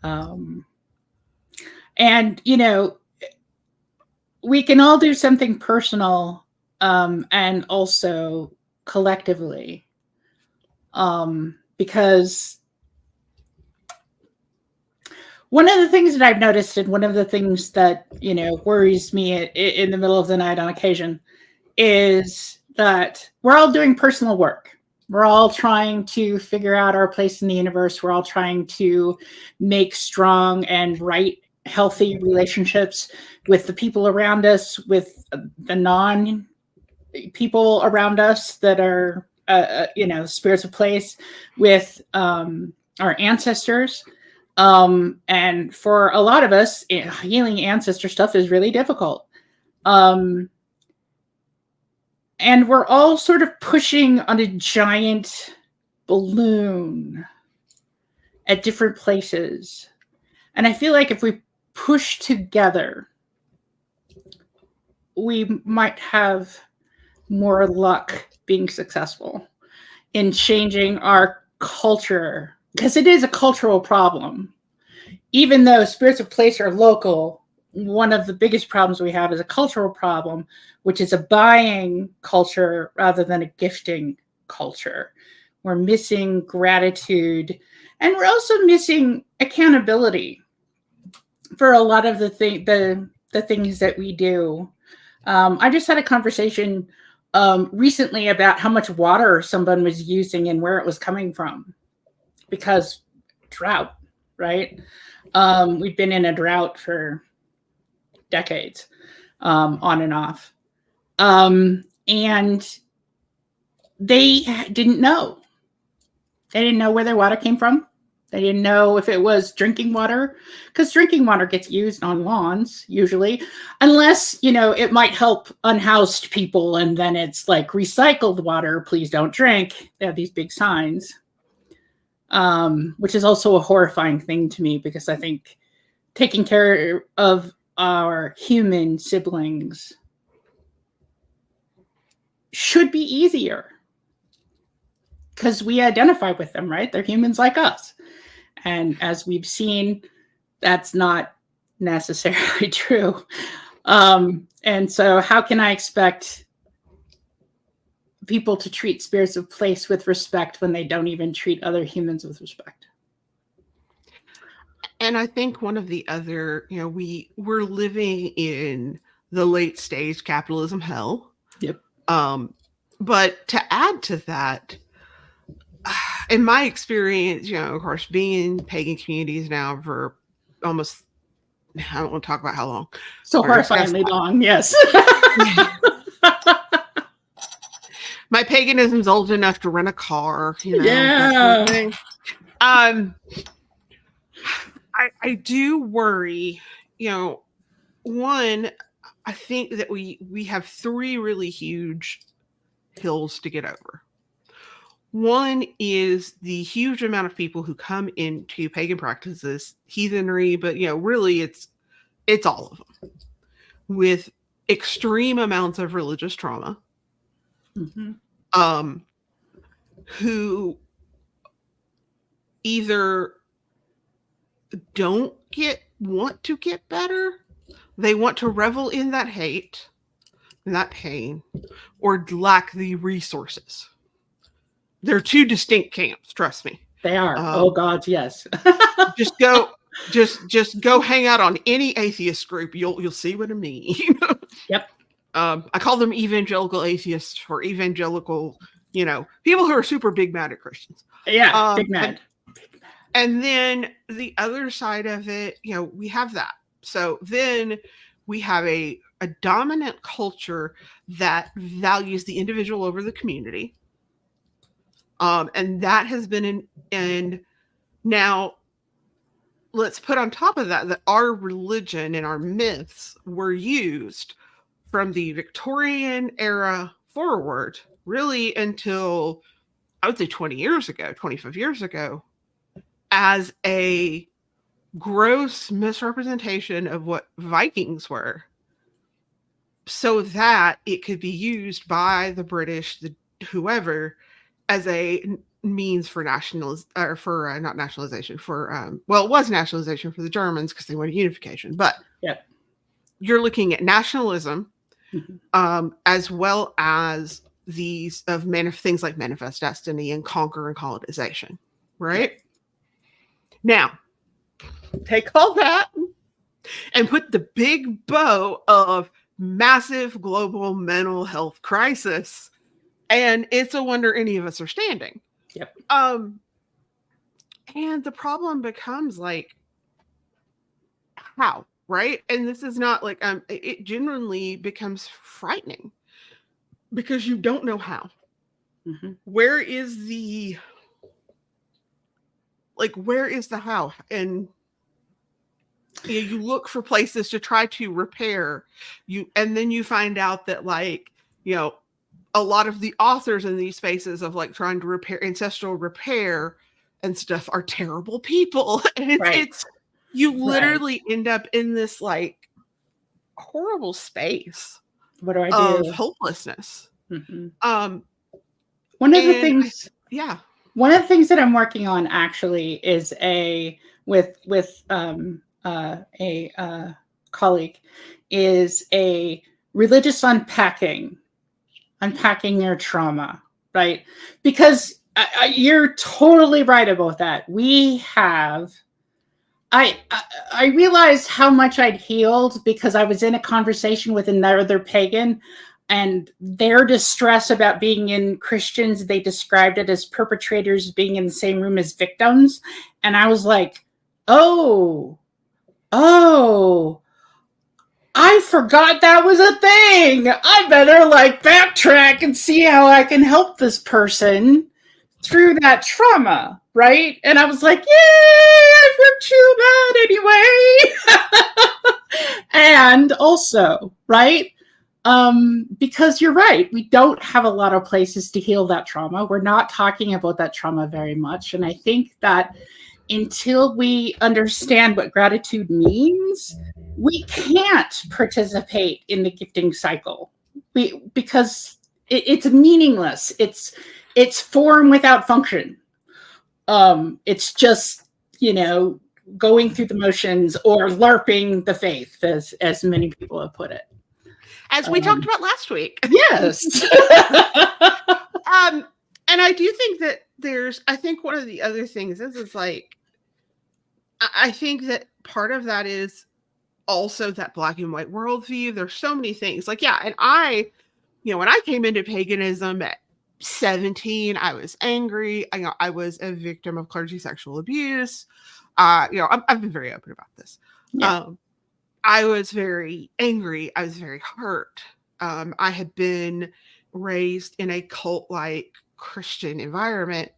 And, we can all do something personal and also collectively. Because one of the things that I've noticed, and one of the things that, worries me in the middle of the night on occasion, is that we're all doing personal work. We're all trying to figure out our place in the universe. We're all trying to make strong and right, healthy relationships with the people around us, with the non-people around us that are, spirits of place, with our ancestors. And for a lot of us, healing ancestor stuff is really difficult. And we're all sort of pushing on a giant balloon at different places. And I feel like if we push together, we might have more luck being successful in changing our culture, because it is a cultural problem. Even though spirits of place are local, one of the biggest problems we have is a cultural problem, which is a buying culture rather than a gifting culture. We're missing gratitude, and we're also missing accountability for a lot of the things that we do. I just had a conversation recently about how much water someone was using and where it was coming from, because drought, right? We've been in a drought for decades, on and off. And they didn't know. They didn't know where their water came from. They didn't know if it was drinking water, because drinking water gets used on lawns usually, unless, it might help unhoused people, and then it's like recycled water, please don't drink. They have these big signs, which is also a horrifying thing to me, because I think taking care of our human siblings should be easier, because we identify with them, right? They're humans like us. And as we've seen, that's not necessarily true. And so how can I expect people to treat spirits of place with respect when they don't even treat other humans with respect? And I think one of the other, we're living in the late stage capitalism hell. Yep. But to add to that, in my experience, of course, being in pagan communities now for almost, I don't want to talk about how long. So horrifyingly long, yes. My paganism's old enough to rent a car, Yeah. That kind of thing. I do worry, one, I think that we have three really huge hills to get over. One is the huge amount of people who come into pagan practices, heathenry, but really it's all of them, with extreme amounts of religious trauma, who either don't want to get better, they want to revel in that hate and that pain, or lack the resources. they're two distinct camps. Trust me. They are. Oh God, yes. just go hang out on any atheist group. You'll see what I mean. Yep. I call them evangelical atheists or evangelical, people who are super big mad at Christians. Yeah, big mad. And then the other side of it, we have that. So then we have a dominant culture that values the individual over the community. And that has been and now let's put on top of that our religion and our myths were used from the Victorian era forward, really until I would say 25 years ago, as a gross misrepresentation of what Vikings were, so that it could be used by the British, whoever, as a means for not nationalization, it was nationalization for the Germans because they wanted unification, but yep. You're looking at nationalism, as well as things like manifest destiny and conquer and colonization, right? Yep. Now, take all that and put the big bow of massive global mental health crisis, and it's a wonder any of us are standing. Yep. And the problem becomes like, how, right? And this is not like, it genuinely becomes frightening because you don't know how. Mm-hmm. Where is the how? And you look for places to try to repair and then you find out that a lot of the authors in these spaces of trying to repair ancestral repair and stuff are terrible people. And it's you literally end up in this horrible space. What do I do? Of hopelessness. Mm-hmm. One of the things that I'm working on actually is with a colleague is a religious unpacking your trauma, right? Because you're totally right about that. I realized how much I'd healed because I was in a conversation with another pagan, and their distress about being in Christians, they described it as perpetrators being in the same room as victims. And I was like, oh, I forgot that was a thing. I better backtrack and see how I can help this person through that trauma, right? And I was like, yay, I feel too bad anyway. And also, right? Because you're right, we don't have a lot of places to heal that trauma. We're not talking about that trauma very much. And I think that until we understand what gratitude means, we can't participate in the gifting cycle because it's meaningless. It's form without function. It's just, going through the motions or LARPing the faith, as many people have put it. As we talked about last week. Yes. And I do think that I think one of the other things is I think that part of that is also that black and white worldview. There's so many things and I, when I came into paganism at 17, I was angry. I was a victim of clergy sexual abuse. I've been very open about this. Yeah. I was very angry. I was very hurt. I had been raised in a cult-like Christian environment,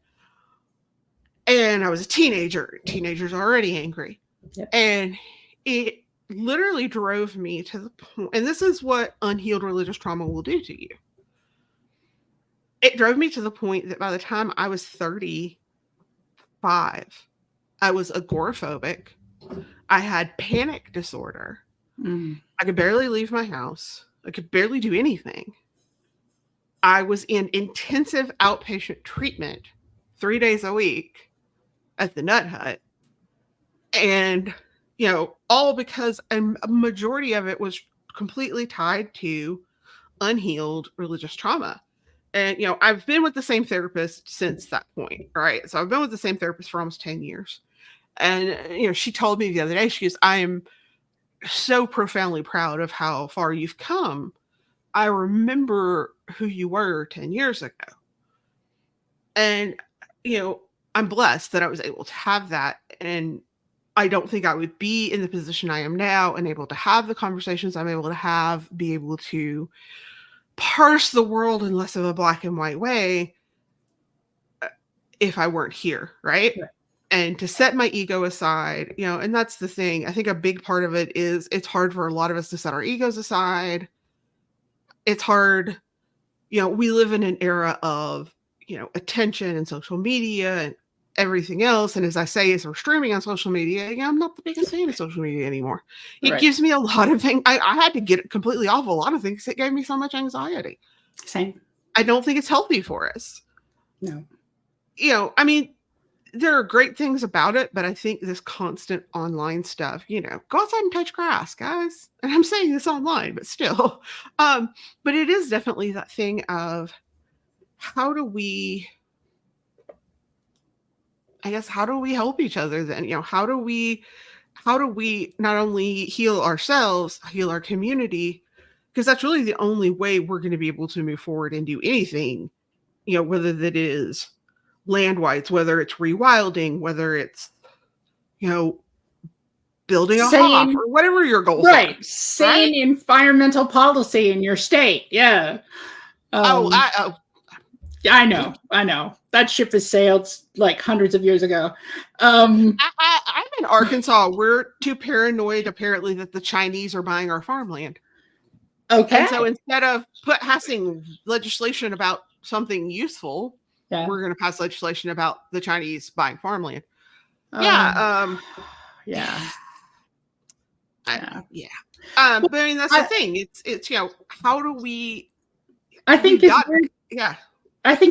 and I was a teenager. Teenagers are already angry. Yep. And it literally drove me to the point, and this is what unhealed religious trauma will do to you. It drove me to the point that by the time I was 35, I was agoraphobic. I had panic disorder. I could barely leave my house. I could barely do anything. I was in intensive outpatient treatment 3 days a week at the Nut Hut. And, all because a majority of it was completely tied to unhealed religious trauma. And, I've been with the same therapist since that point, right? So I've been with the same therapist for almost 10 years. And, she told me the other day, she goes, I am so profoundly proud of how far you've come. I remember who you were 10 years ago. And, I'm blessed that I was able to have that. And I don't think I would be in the position I am now and able to have the conversations I'm able to have, be able to parse the world in less of a black and white way if I weren't here, right? Yeah. And to set my ego aside, and that's the thing. I think a big part of it is it's hard for a lot of us to set our egos aside. It's hard. We live in an era of, attention and social media and everything else. And as I say, as we're streaming on social media, I'm not the biggest fan of social media anymore. It gives me a lot of things. I had to get completely off a lot of things. It gave me so much anxiety. Same. I don't think it's healthy for us. No. I mean, there are great things about it, but I think this constant online stuff, go outside and touch grass, guys. And I'm saying this online, but still. But it is definitely that thing of how do we help each other then? How do we not only heal ourselves, heal our community? Because that's really the only way we're going to be able to move forward and do anything, whether that is landwights, whether it's rewilding, whether it's, building a hop or whatever your goals are. Sane environmental policy in your state. Yeah. I know. That ship has sailed like hundreds of years ago. I'm in Arkansas. We're too paranoid, apparently, that the Chinese are buying our farmland. Okay. And so instead of passing legislation about something useful, we're going to pass legislation about the Chinese buying farmland. But I mean, that's the thing. It's how do we? I think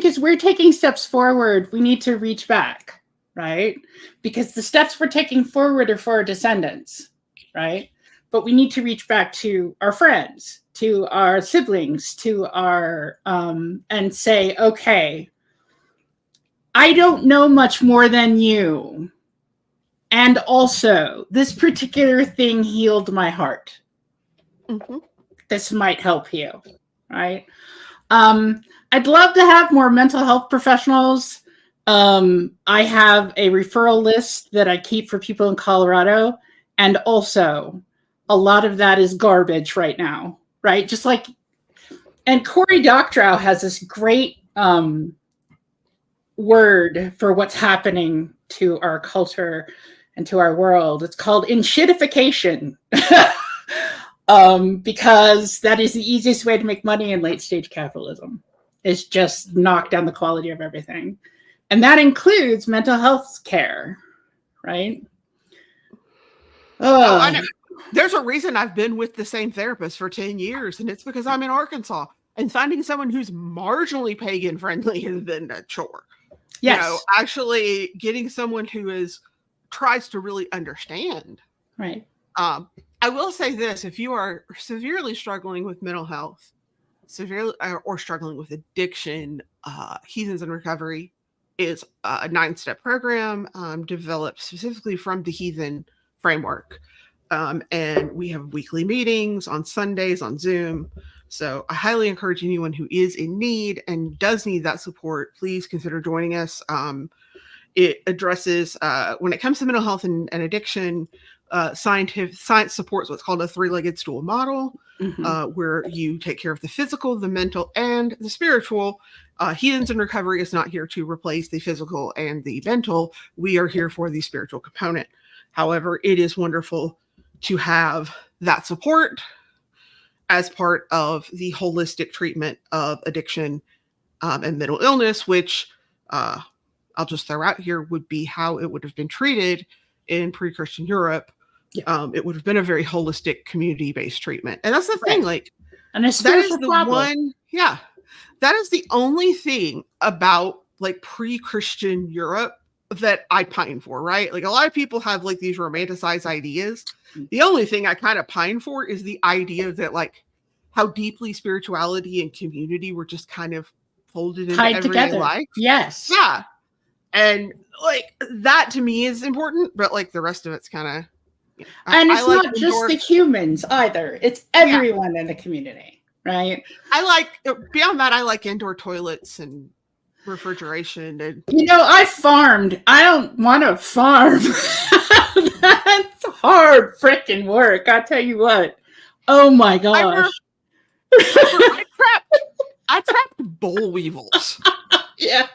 as we're taking steps forward, we need to reach back, right? Because the steps we're taking forward are for our descendants, right? But we need to reach back to our friends, to our siblings, to our and say, okay, I don't know much more than you. And also, this particular thing healed my heart. Mm-hmm. This might help you, right? I'd love to have more mental health professionals. I have a referral list that I keep for people in Colorado. And also, a lot of that is garbage right now, right? Just like, and Cory Doctorow has this great word for what's happening to our culture and to our world. It's called enshittification. Because that is the easiest way to make money in late stage capitalism, is just knock down the quality of everything. And that includes mental health care, right? I know. There's a reason I've been with the same therapist for 10 years, and it's because I'm in Arkansas, and finding someone who's marginally pagan friendly has been a chore. Yes. Actually getting someone who tries to really understand. Right. I will say this: if you are severely struggling with mental health, or struggling with addiction, Heathens in Recovery is a 9-step program developed specifically from the Heathen framework. And we have weekly meetings on Sundays on Zoom. So I highly encourage anyone who is in need and does need that support, please consider joining us. It addresses, when it comes to mental health and addiction, science supports what's called a 3-legged stool model, where you take care of the physical, the mental, and the spiritual. Heathens in Recovery is not here to replace the physical and the mental. We are here for the spiritual component. However, it is wonderful to have that support as part of the holistic treatment of addiction and mental illness, which I'll just throw out here would be how it would have been treated in pre-Christian Europe. It would have been a very holistic community-based treatment. And that's the thing, like, and that is the problem. That is the only thing about like pre-Christian Europe that I pine for, right? Like a lot of people have like these romanticized ideas. The only thing I kind of pine for is the idea that like how deeply spirituality and community were just kind of folded into tied everyday together. life. Yes. Yeah. And like that to me is important, but like the rest of it's kind of, and it's like not just the humans either. It's everyone in the community, right? I like, beyond that, I like indoor toilets and refrigeration. And I farmed. I don't want to farm. That's hard freaking work. I'll tell you what. Oh my gosh. I trapped boll weevils. Yeah.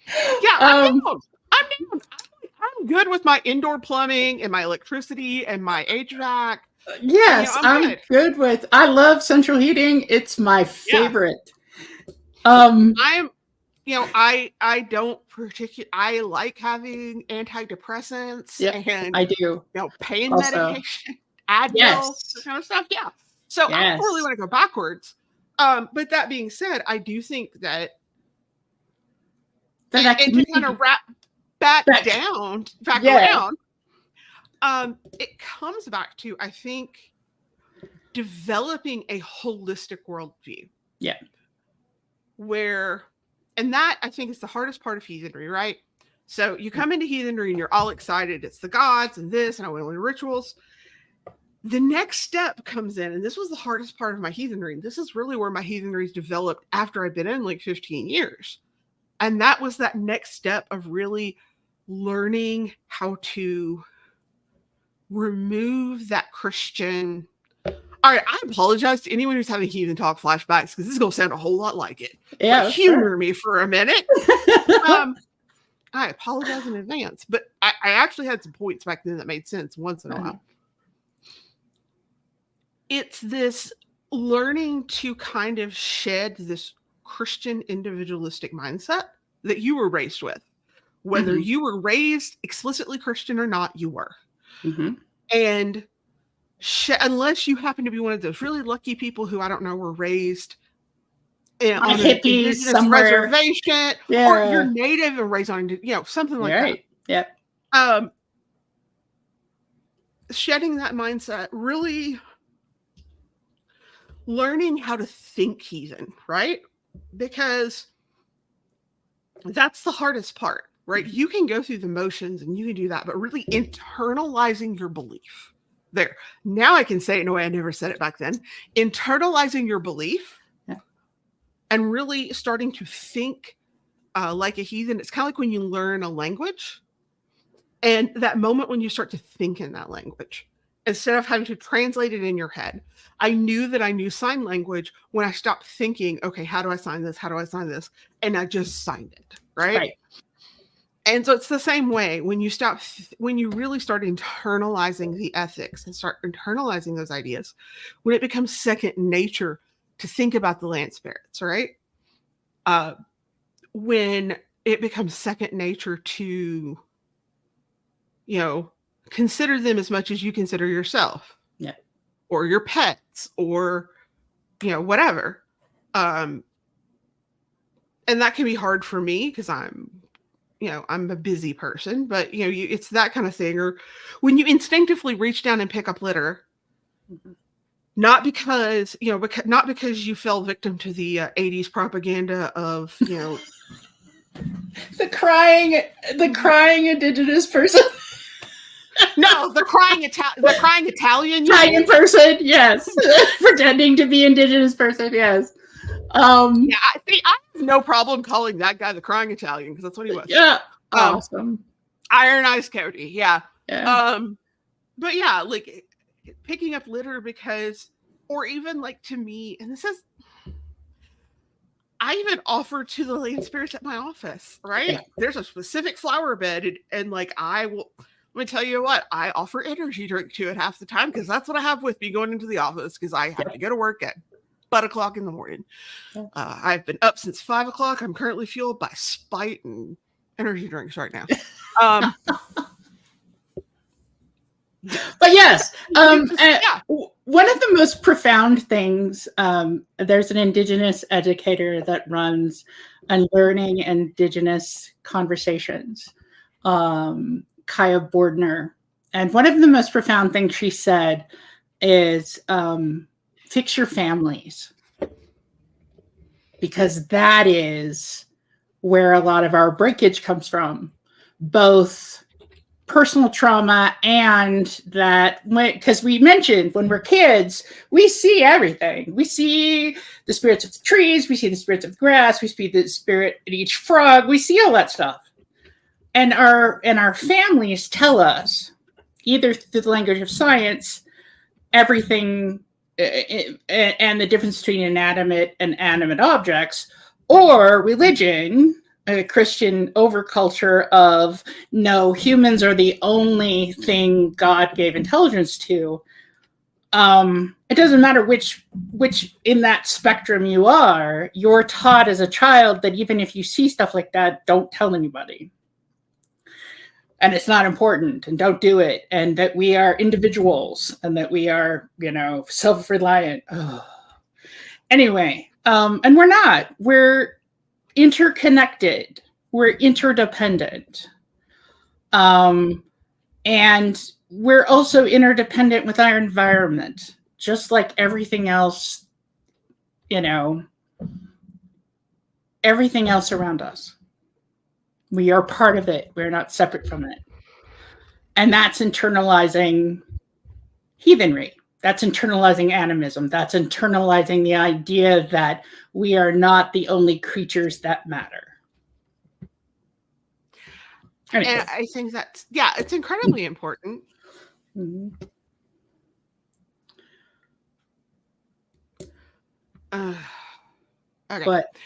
Yeah, I'm down. I'm good with my indoor plumbing and my electricity and my HVAC. Yes, I'm good with. I love central heating. It's my favorite. I don't particularly. I like having antidepressants and I do. Pain medication, Advil, that kind of stuff. Yeah. So I don't really want to go backwards. But that being said, I do think that and to kind of wrap back around, it comes back to, I think, developing a holistic worldview. Yeah. And that I think is the hardest part of heathenry, right? So you come into heathenry and you're all excited. It's the gods and this, and I went on rituals. The next step comes in, and this was the hardest part of my heathenry. This is really where my heathenry's developed after I've been in like 15 years. And that was that next step of really learning how to remove that Christian. All right, I apologize to anyone who's having heathen talk flashbacks because this is going to sound a whole lot like it. Yeah, but humor me for a minute. I apologize in advance, but I actually had some points back then that made sense once in a while. It's this learning to kind of shed this Christian individualistic mindset that you were raised with. Whether you were raised explicitly Christian or not, you were. And unless you happen to be one of those really lucky people who, I don't know, were raised on an indigenous reservation, or you're native and raised on, something like that. Yep. Shedding that mindset, really learning how to think heathen, right? Because that's the hardest part, right? You can go through the motions and you can do that, but really internalizing your belief. There. Now I can say it in a way I never said it back then. Internalizing your belief and really starting to think like a heathen. It's kind of like when you learn a language, and that moment when you start to think in that language instead of having to translate it in your head. I knew that I knew sign language when I stopped thinking, okay, how do I sign this? How do I sign this? And I just signed it, right? And so it's the same way when you when you really start internalizing the ethics and start internalizing those ideas, when it becomes second nature to think about the Landspirits, right? When it becomes second nature to, consider them as much as you consider yourself, or your pets, or, whatever. And that can be hard for me because I'm a busy person, but it's that kind of thing. Or when you instinctively reach down and pick up litter, not because you fell victim to the 80s propaganda of, the crying indigenous person. No, the crying Italian person, yes. Pretending to be indigenous person, yes. I have no problem calling that guy the crying Italian because that's what he was. Yeah. Awesome. Iron Eyes Cody. Yeah. But yeah, like picking up litter because, or even like to me, and this is, I even offer to the Landspirits at my office, right? Yeah. There's a specific flower bed, and like let me tell you what, I offer energy drink to it half the time because that's what I have with me going into the office because I have to go to work at butt o'clock in the morning. I've been up since 5 o'clock. I'm currently fueled by spite and energy drinks right now. But yes, one of the most profound things, there's an indigenous educator that runs a learning indigenous conversations, Kaya Bordner. And one of the most profound things she said is, fix your families. because that is where a lot of our breakage comes from, both personal trauma and that, because we mentioned when we're kids, we see everything. We see the spirits of the trees, we see the spirits of the grass, we see the spirit in each frog, we see all that stuff. And our families tell us, either through the language of science, everything and the difference between inanimate and animate objects, or religion, a Christian overculture of, no, humans are the only thing God gave intelligence to. It doesn't matter which in that spectrum you are, you're taught as a child that even if you see stuff like that, don't tell anybody. And it's not important, and don't do it, and that we are individuals, and that we are, self-reliant. Anyway, and we're not. We're interconnected. We're interdependent. And we're also interdependent with our environment, just like everything else, everything else around us. We are part of it. We're not separate from it. And that's internalizing heathenry. That's internalizing animism. That's internalizing the idea that we are not the only creatures that matter. Anyway. And I think that's, it's incredibly important. Mm-hmm. Okay. But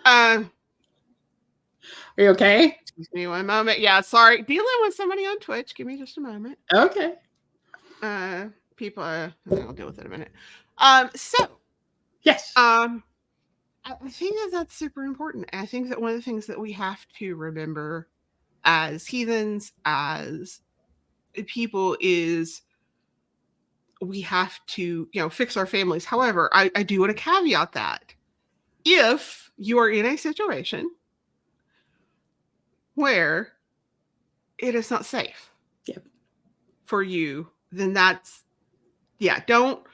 are you okay? Excuse me one moment. Yeah, sorry. Dealing with somebody on Twitch. Give me just a moment. Okay. People, I'll deal with it in a minute. So, yes. I think that's super important. I think that one of the things that we have to remember as heathens, as people, is we have to, fix our families. However, I do want to caveat that if you are in a situation where it is not safe for you, then that's, don't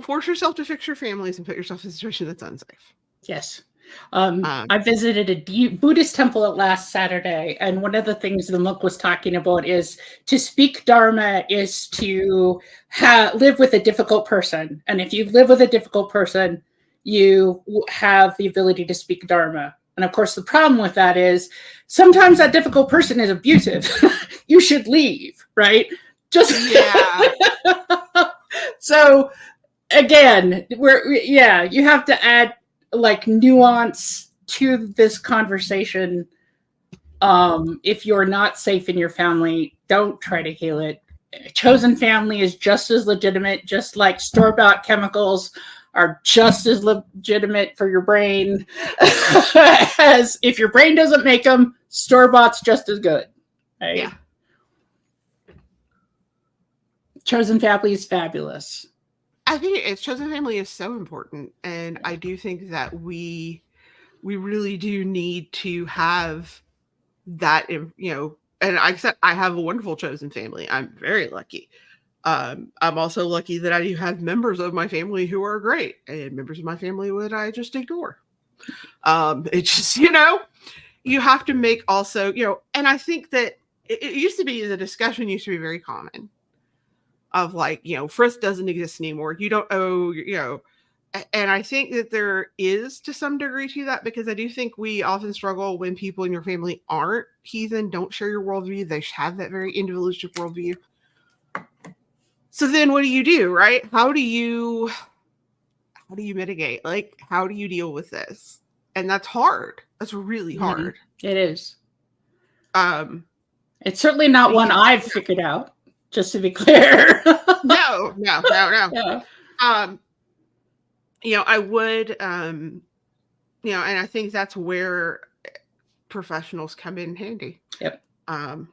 force yourself to fix your families and put yourself in a situation that's unsafe. Yes. I visited a Buddhist temple last Saturday, and one of the things the monk was talking about is to speak Dharma is to live with a difficult person. And if you live with a difficult person, you have the ability to speak Dharma. And of course, the problem with that is sometimes that difficult person is abusive. You should leave, right? So again, you have to add like nuance to this conversation. If you're not safe in your family, don't try to heal it. Chosen family is just as legitimate, just like store-bought chemicals are just as legitimate for your brain as if your brain doesn't make them, store-bought's just as good. Right? Yeah. Chosen family is fabulous. I think chosen family is so important, and I do think that we really do need to have that, and like I said, I have a wonderful chosen family. I'm very lucky. I'm also lucky that I do have members of my family who are great, and members of my family that I just ignore. It's just, you have to make also, and I think that it used to be, the discussion used to be very common of like, Frist doesn't exist anymore. You don't owe, and I think that there is to some degree to that, because I do think we often struggle when people in your family aren't heathen, don't share your worldview. They have that very individualistic worldview. So then what do you do, right? How do you mitigate? Like, how do you deal with this? And that's hard. That's really hard. It is. It's certainly not one I've figured out, just to be clear. No. Yeah. I would, and I think that's where professionals come in handy. Yep. And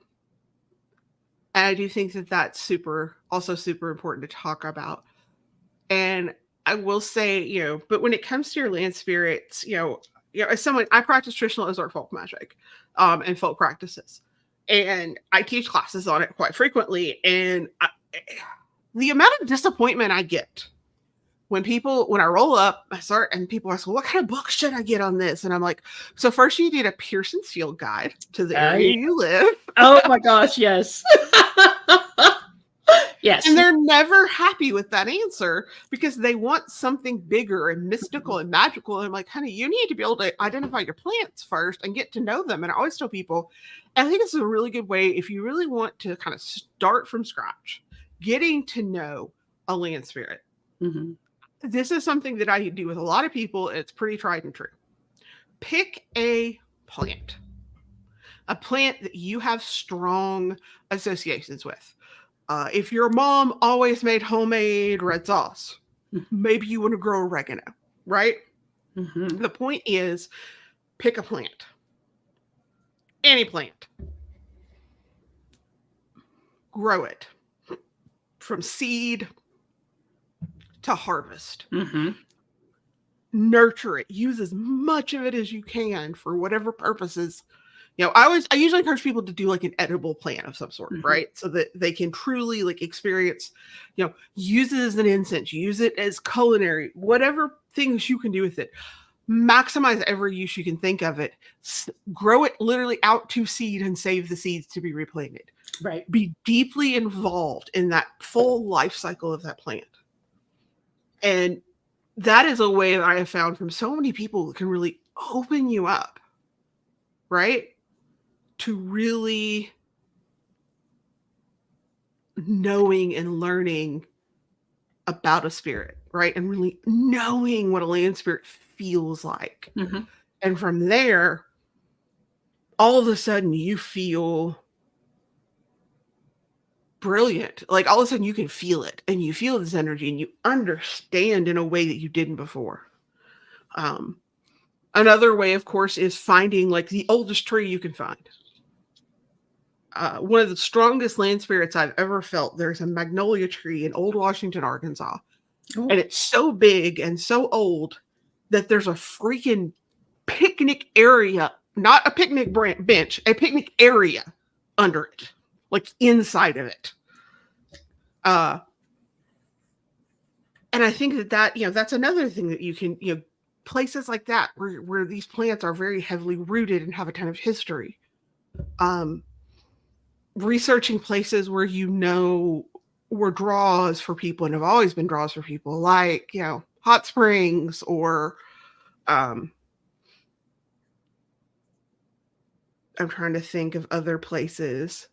I do think that that's super important to talk about. And I will say, but when it comes to your land spirits, as someone, I practice traditional Ozark folk magic, and folk practices, and I teach classes on it quite frequently. And the amount of disappointment I get when I roll up, I start, and people ask, well, what kind of book should I get on this? And I'm like, so first you need a Pearson's Field Guide to the area you live. Oh my gosh, yes. Yes. And they're never happy with that answer because they want something bigger and mystical and magical. And I'm like, honey, you need to be able to identify your plants first and get to know them. And I always tell people, and I think this is a really good way if you really want to kind of start from scratch, getting to know a land spirit. Mm-hmm. This is something that I do with a lot of people. It's pretty tried and true. Pick a plant that you have strong associations with. If your mom always made homemade red sauce, maybe you want to grow oregano, right? Mm-hmm. The point is, pick a plant. Any plant. Grow it. From seed to harvest. Mm-hmm. Nurture it. Use as much of it as you can for whatever purposes. I usually encourage people to do like an edible plant of some sort, mm-hmm. right? So that they can truly like experience, use it as an incense, use it as culinary, whatever things you can do with it. Maximize every use you can think of it. Grow it literally out to seed and save the seeds to be replanted. Right. Be deeply involved in that full life cycle of that plant. And that is a way that I have found from so many people that can really open you up, right? To really knowing and learning about a spirit, right? And really knowing what a land spirit feels like. Mm-hmm. And from there, all of a sudden you feel brilliant. Like all of a sudden you can feel it and you feel this energy and you understand in a way that you didn't before. Another way, of course, is finding like the oldest tree you can find. One of the strongest land spirits I've ever felt, there's a magnolia tree in Old Washington, Arkansas. Ooh. And it's so big and so old that there's a freaking picnic area, not a picnic bench, a picnic area under it, like inside of it. And I think that that's another thing that you can, places like that where these plants are very heavily rooted and have a ton of history. Researching places where were draws for people and have always been draws for people, like hot springs or I'm trying to think of other places.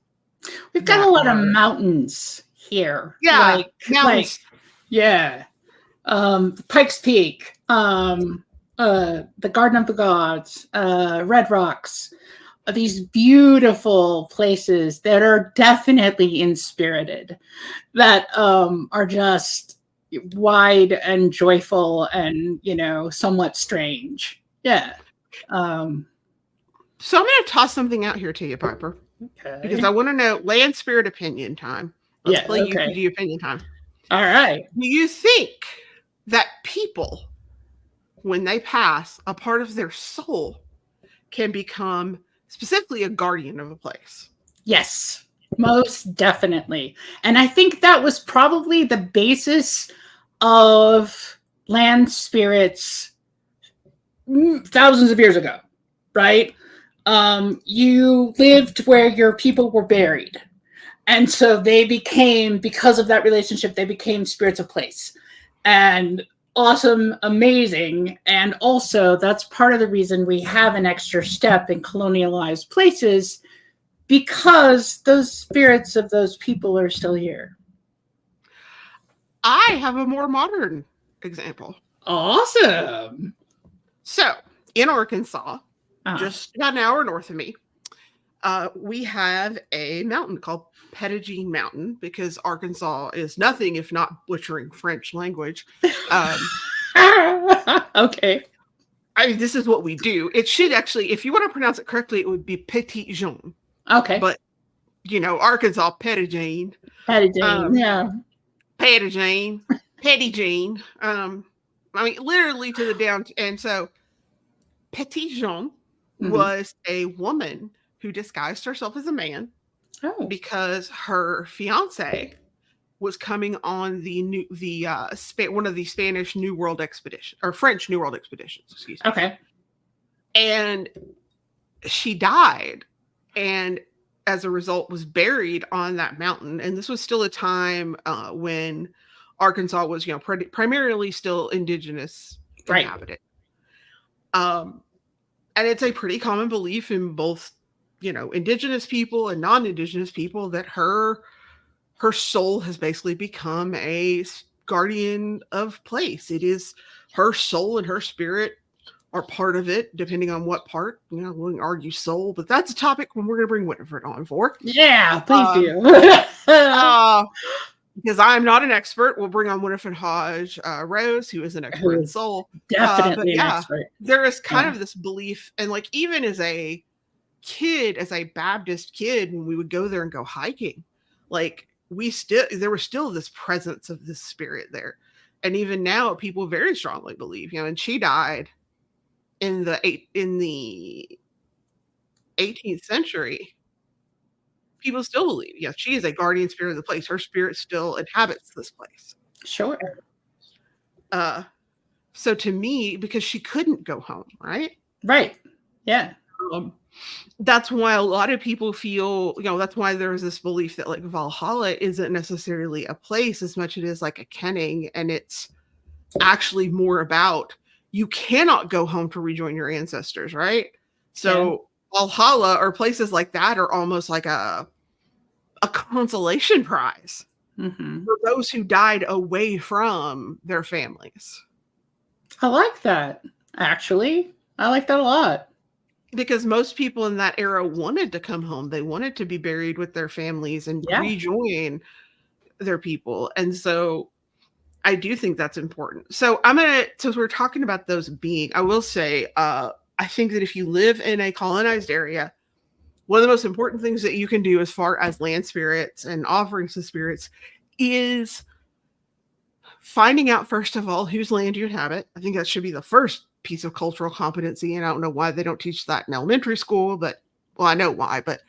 We've got a lot of mountains here. Yeah, mountains. Yeah. Pikes Peak, the Garden of the Gods, Red Rocks. These beautiful places that are definitely inspirited, that are just wide and joyful and, somewhat strange. Yeah. So I'm going to toss something out here to you, Piper. Okay. Because I want to know land spirit opinion time. Let's play UPG opinion time. All right. Do you think that people, when they pass, a part of their soul can become specifically a guardian of a place? Yes, most definitely. And I think that was probably the basis of land spirits thousands of years ago, right? You lived where your people were buried. And so they became, because of that relationship, they became spirits of place. And awesome, amazing. And also that's part of the reason we have an extra step in colonialized places, because those spirits of those people are still here. I have a more modern example. Awesome. So in Arkansas, just about an hour north of me, we have a mountain called Pettigene Mountain, because Arkansas is nothing if not butchering French language. Okay. I mean, this is what we do. It should actually, if you want to pronounce it correctly, it would be Petit Jean. Okay. But, Arkansas, Pettigene. Pettigene, yeah. Pettigene. Pettigene. I mean, literally to the down. And so Petit Jean was a woman who disguised herself as a man because her fiance was coming on one of the Spanish New World expedition or French New World expeditions, excuse me. Okay. And she died, and as a result was buried on that mountain. And this was still a time when Arkansas was, primarily still indigenous inhabited. And it's a pretty common belief in both, indigenous people and non-indigenous people that her soul has basically become a guardian of place. It is her soul and her spirit are part of it, depending on what part. We wouldn't argue soul, but that's a topic when we're going to bring Winifred on for. Yeah, please do. Because I'm not an expert. We'll bring on Winifred Hodge Rose, who is an expert in soul. Definitely an expert. There is kind of this belief, and like even as a kid, as a Baptist kid, when we would go there and go hiking, like there was still this presence of this spirit there. And even now, people very strongly believe, and she died in the 18th century. People still believe, yes, she is a guardian spirit of the place. Her spirit still inhabits this place. Sure. So to me, because she couldn't go home, right? Right. Yeah. That's why a lot of people feel, that's why there's this belief that like Valhalla isn't necessarily a place as much as it is like a kenning, and it's actually more about you cannot go home to rejoin your ancestors, right? So Valhalla or places like that are almost like a consolation prize for those who died away from their families. I like that, actually. I like that a lot. Because most people in that era wanted to come home. They wanted to be buried with their families and rejoin their people. And so I do think that's important. So since we're talking about those I will say, I think that if you live in a colonized area, one of the most important things that you can do as far as land spirits and offerings to spirits is finding out, first of all, whose land you inhabit. I think that should be the first piece of cultural competency. And I don't know why they don't teach that in elementary school, but I know why, but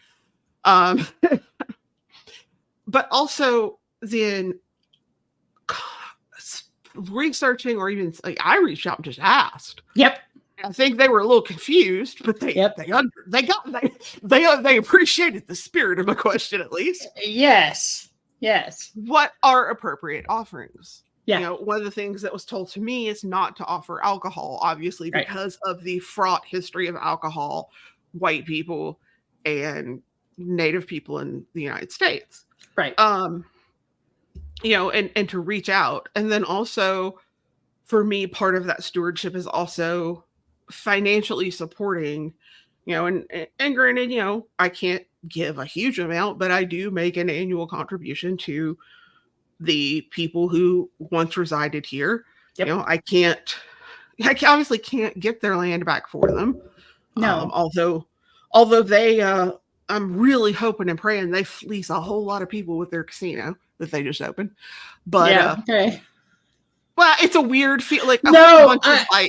but also then researching, or even like I reached out and just asked. Yep. I think they were a little confused, but they appreciated the spirit of my question, at least. Yes. What are appropriate offerings? Yeah. One of the things that was told to me is not to offer alcohol, obviously, because of the fraught history of alcohol, white people and Native people in the United States. Right. And to reach out. And then also for me, part of that stewardship is also financially supporting, and granted, I can't give a huge amount, but I do make an annual contribution to the people who once resided here. Yep. I obviously can't get their land back for them. No. Although they, I'm really hoping and praying they fleece a whole lot of people with their casino that they just opened. But okay. Well, it's a weird feel. Like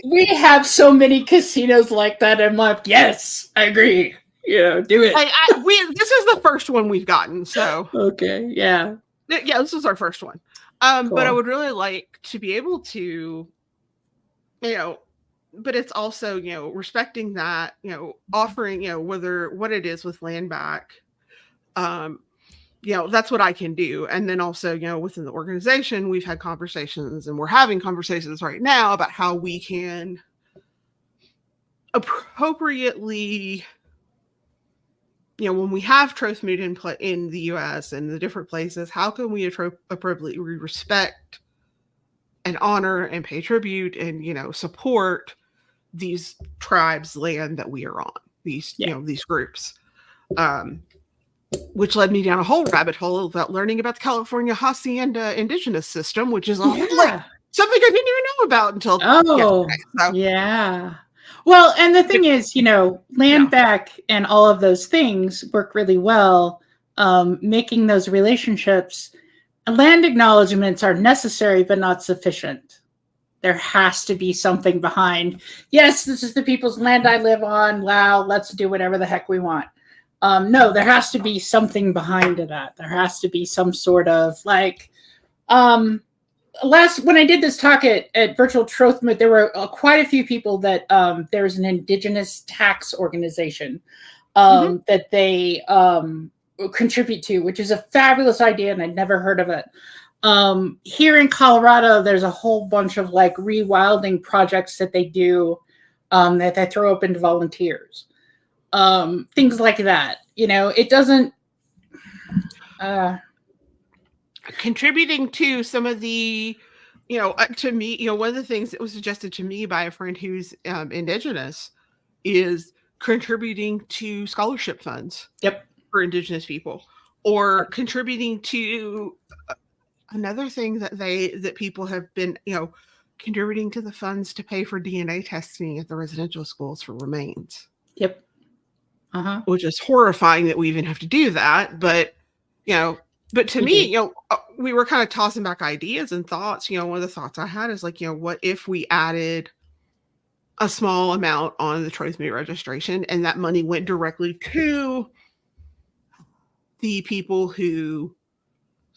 we have so many casinos like that. I'm like, yes, I agree. Do it. This is the first one we've gotten. So okay, yeah, this is our first one. Cool. But I would really like to be able to, but it's also respecting that, offering what it is with land back. That's what I can do. And then also, within the organization, we've had conversations, and we're having conversations right now about how we can appropriately, when we have Trothmoot in the US and the different places, how can we appropriately respect and honor and pay tribute and, support these tribes' land that we are on, these groups. Which led me down a whole rabbit hole about learning about the California Hacienda indigenous system, which is like something I didn't even know about until yesterday. So. Yeah. Well, and the thing is, land back and all of those things work really well, making those relationships. Land acknowledgements are necessary, but not sufficient. There has to be something behind. Yes, this is the people's land I live on. Wow, let's do whatever the heck we want. No, there has to be something behind that. There has to be some sort of When I did this talk at Virtual Trothmoot, there were quite a few people that there's an indigenous tax organization that they contribute to, which is a fabulous idea, and I'd never heard of it. Here in Colorado, there's a whole bunch of like rewilding projects that they do that they throw open to volunteers. Things like that. It doesn't contributing to some of the, to me, one of the things that was suggested to me by a friend who's indigenous is contributing to scholarship funds. Yep. For indigenous people, or contributing to another thing that people have been, contributing to the funds to pay for DNA testing at the residential schools for remains. Yep. Which is horrifying that we even have to do that. But, but to me, we were kind of tossing back ideas and thoughts. One of the thoughts I had is like, what if we added a small amount on the Trothmoot registration and that money went directly to the people whose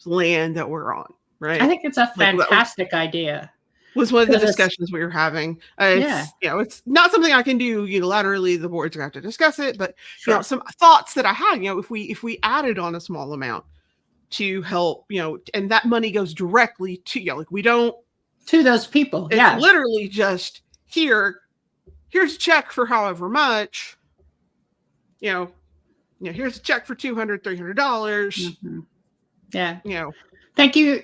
land that we're on, right? I think it's a fantastic idea. Was one of the discussions we were having. It's not something I can do unilaterally. The board's going to have to discuss it, but some thoughts that I had. If we added on a small amount to help, and that money goes directly to we don't to those people. It's literally just here's a check for however much. Here's a check for $200, $300. Mm-hmm. Yeah. Thank you.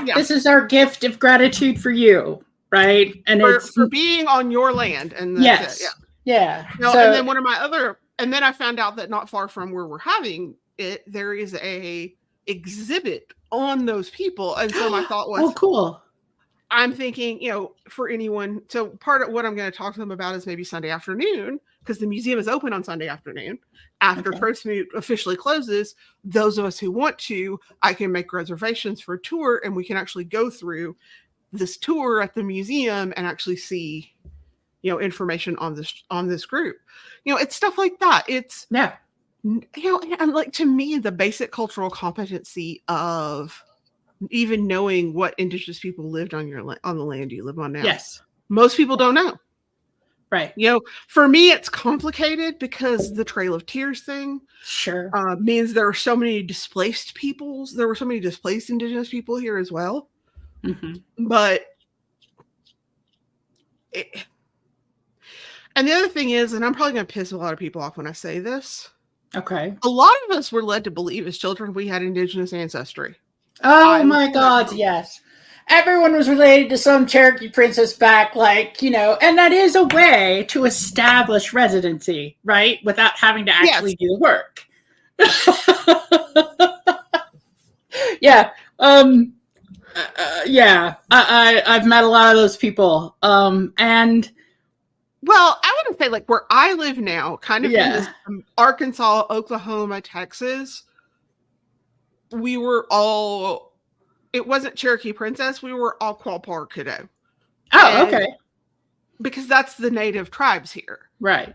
Yeah. This is our gift of gratitude for you, right? And for being on your land. And yes. Yeah. And then I found out that not far from where we're having it, there is a exhibit on those people. And so my thought was, oh, cool. I'm thinking, for anyone. So part of what I'm going to talk to them about is maybe Sunday afternoon, because the museum is open on Sunday afternoon. After Trothmoot officially closes, those of us who want to, I can make reservations for a tour, and we can actually go through this tour at the museum and actually see, information on this group. It's stuff like that. It's and like, to me, the basic cultural competency of even knowing what indigenous people lived on the land you live on now. Yes, most people don't know. Right. For me, it's complicated because the Trail of Tears thing means there are so many displaced peoples. There were so many displaced indigenous people here as well. Mm-hmm. But, and the other thing is, and I'm probably going to piss a lot of people off when I say this. Okay. A lot of us were led to believe as children we had indigenous ancestry. Oh my God, yes. Everyone was related to some Cherokee princess back, and that is a way to establish residency, right? Without having to actually do the work. Yeah. I've met a lot of those people. And well, I want to say, where I live now, kind of in this, Arkansas, Oklahoma, Texas, we were all. It wasn't Cherokee Princess. We were all Quapaw Kiddo. Oh, okay. Because that's the native tribes here. Right.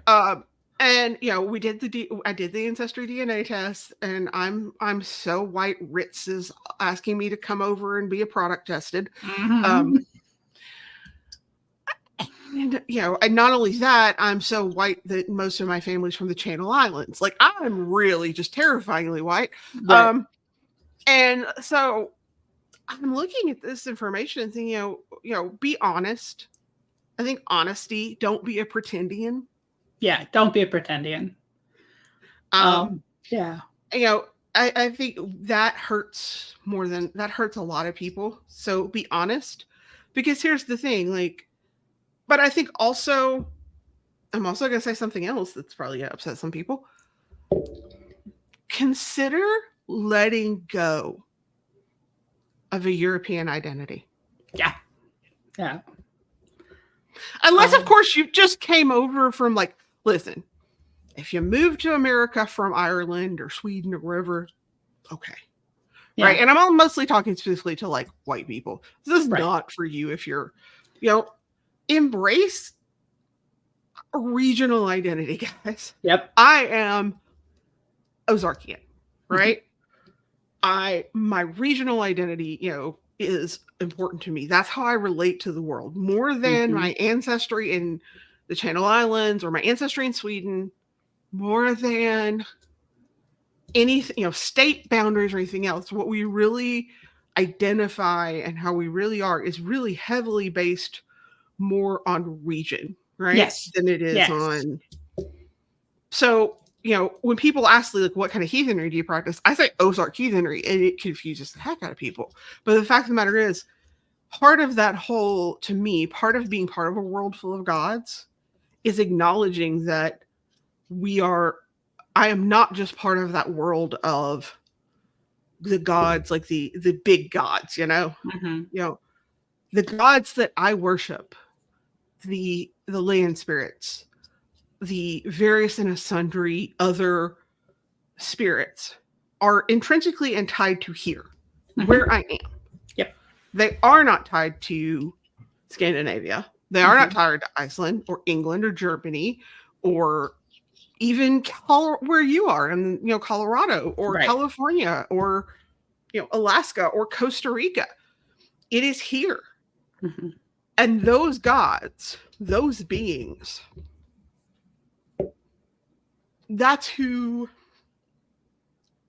And we did I did the ancestry DNA test, and I'm so white. Ritz is asking me to come over and be a product tested. Mm-hmm. And not only that, I'm so white that most of my family's from the Channel Islands. I'm really just terrifyingly white. Right. And so I'm looking at this information and thinking, be honest. I think honesty. Don't be a pretendian. Yeah, don't be a pretendian. Yeah. I think that hurts a lot of people. So be honest, because here's the thing, but I think also, I'm also going to say something else that's probably going to upset some people. Consider letting go of a European identity. Yeah. Yeah. Unless, of course, you just came over from listen, if you moved to America from Ireland or Sweden or wherever, okay. Yeah. Right. And I'm mostly talking specifically to white people. This is not for you if you're, embrace a regional identity, guys. Yep. I am Ozarkian, right? Mm-hmm. my regional identity, is important to me. That's how I relate to the world more than my ancestry in the Channel Islands or my ancestry in Sweden, more than anything, state boundaries or anything else. What we really identify and how we really are is really heavily based more on region, right? Yes. Than it is on. So, when people ask me, like, what kind of heathenry do you practice? I say Ozark heathenry, and it confuses the heck out of people. But the fact of the matter is, part of that whole, to me, part of being part of a world full of gods is acknowledging that I am not just part of that world of the gods, like the big gods, the gods that I worship, the land spirits, the various and sundry other spirits are intrinsically and tied to here, where I am. Yep. They are not tied to Scandinavia. They are not tied to Iceland or England or Germany or even where you are in, Colorado or California or, Alaska or Costa Rica. It is here. And those gods, those beings, that's who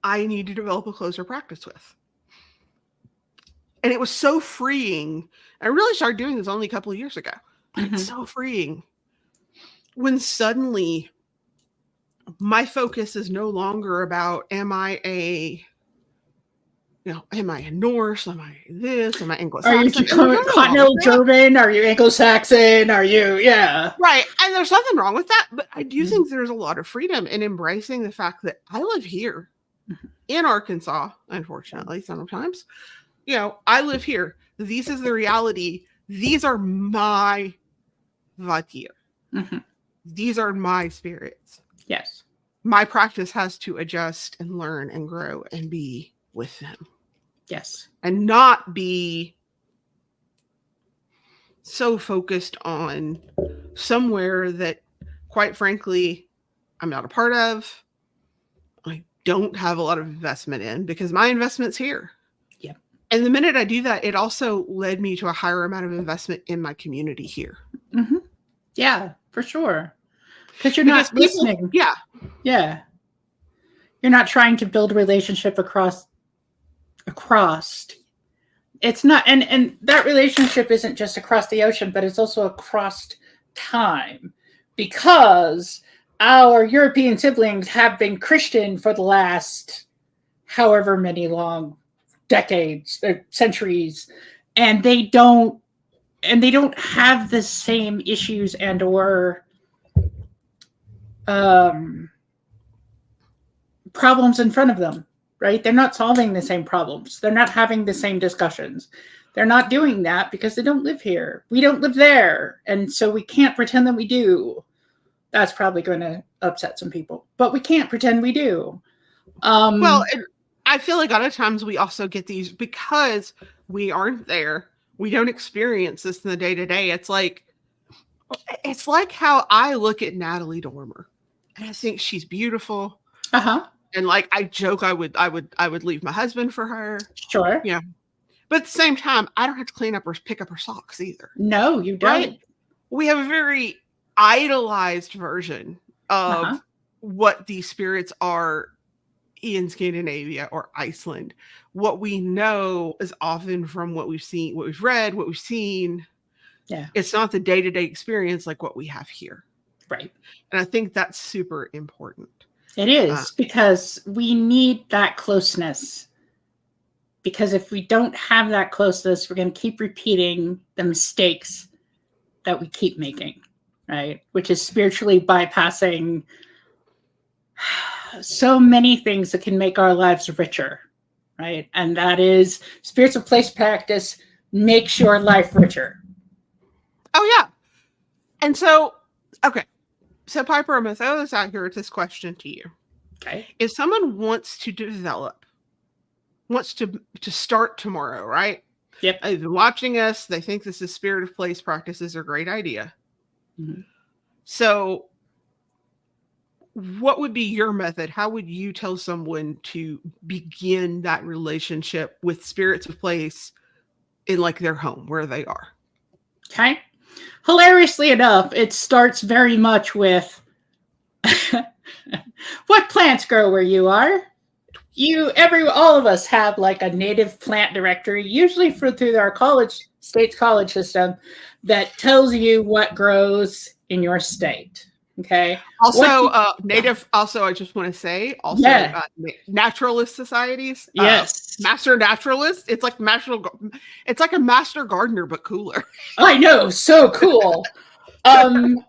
I need to develop a closer practice with. And it was so freeing. I really started doing this only a couple of years ago. But it's so freeing when suddenly my focus is no longer about, am I a Norse? Am I this? Am I Anglo-Saxon? Are you Continental German? Are you Anglo-Saxon? Are you, Right. And there's nothing wrong with that. But I do think there's a lot of freedom in embracing the fact that I live here in Arkansas, unfortunately, sometimes. I live here. This is the reality. These are my vatir. These are my spirits. Yes. My practice has to adjust and learn and grow and be with them. Yes. And not be so focused on somewhere that, quite frankly, I'm not a part of. I don't have a lot of investment in because my investment's here. Yep. And the minute I do that, it also led me to a higher amount of investment in my community here. Yeah, for sure. Because you're not listening. Yeah. Yeah. You're not trying to build a relationship across. It's not, and that relationship isn't just across the ocean, but it's also across time, because our European siblings have been Christian for the last however many long decades, centuries, and they don't have the same issues and or problems in front of them, right? They're not solving the same problems. They're not having the same discussions. They're not doing that because they don't live here. We don't live there. And so we can't pretend that we do. That's probably going to upset some people, but we can't pretend we do. Well, I feel like a lot of times we also get these because we aren't there. We don't experience this in the day-to-day. It's like how I look at Natalie Dormer, and I think she's beautiful. And like I joke, I would leave my husband for her. Sure. Yeah. But at the same time, I don't have to clean up or pick up her socks either. No, you don't. Right? We have a very idolized version of what these spirits are in Scandinavia or Iceland. What we know is often from what we've seen, what we've read, what we've seen. Yeah. It's not the day-to-day experience like what we have here. Right. And I think that's super important. It is, because we need that closeness. Because if we don't have that closeness, we're going to keep repeating the mistakes that we keep making, right? Which is spiritually bypassing so many things that can make our lives richer, right? And that is spirits of place practice makes your life richer. Oh, yeah. And so, okay. So, Piper, I'm going to throw this out here with this question to you. Okay. If someone wants to start tomorrow, right? Yep. They've been watching us. They think this is spirit of place practices are a great idea. So what would be your method? How would you tell someone to begin that relationship with spirits of place in like their home where they are? Okay. Hilariously enough, it starts very much with what plants grow where you are. All of us have like a native plant directory, usually through our state's college system, that tells you what grows in your state. Okay. Also, native. Also, I just want to say, also, yeah. Naturalist societies. Yes. Master naturalist. It's like It's like a master gardener, but cooler. I know. So cool. And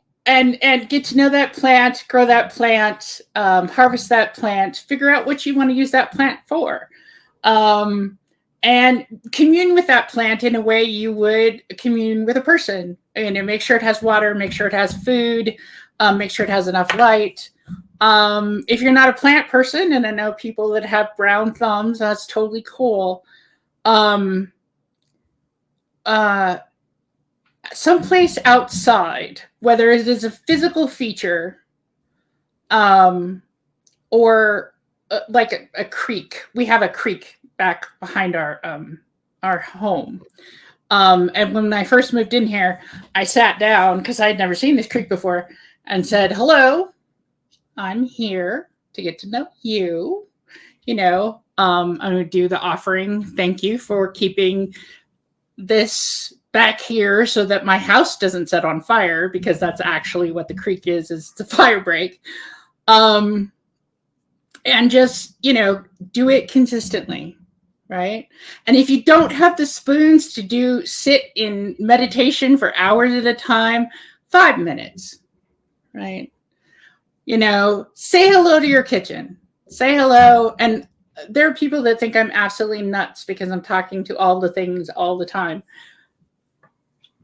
get to know that plant, grow that plant, harvest that plant, figure out what you want to use that plant for, and commune with that plant in a way you would commune with a person. Make sure it has water, make sure it has food, make sure it has enough light. If you're not a plant person, and I know people that have brown thumbs, that's totally cool. Someplace outside, whether it is a physical feature, or like a creek. We have a creek back behind our home. And when I first moved in here, I sat down because I had never seen this creek before and said, "Hello, I'm here to get to know you. I'm going to do the offering. Thank you for keeping this back here so that my house doesn't set on fire," because that's actually what the creek is the fire break. And just, do it consistently, right? And if you don't have the spoons to sit in meditation for hours at a time, 5 minutes, right? Say hello to your kitchen. Say hello. And there are people that think I'm absolutely nuts because I'm talking to all the things all the time.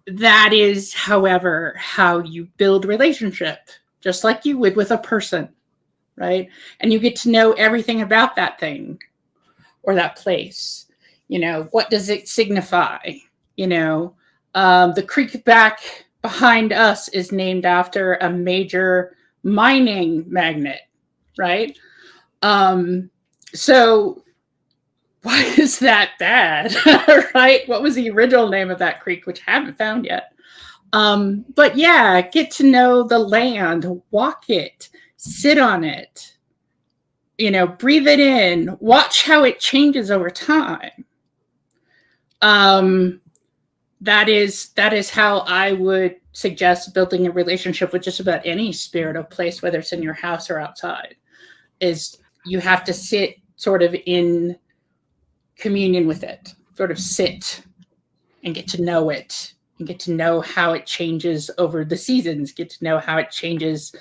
That is, however, how you build relationship, just like you would with a person, right? And you get to know everything about that thing or that place. What does it signify? The creek back behind us is named after a major mining magnate, right? So why is that bad? Right? What was the original name of that creek, which I haven't found yet? But yeah, get to know the land, walk it, sit on it, breathe it in, watch how it changes over time. That is how I would suggest building a relationship with just about any spirit of place, whether it's in your house or outside, is you have to sit sort of in communion with it, sort of sit and get to know it and get to know how it changes over the seasons, get to know how it changes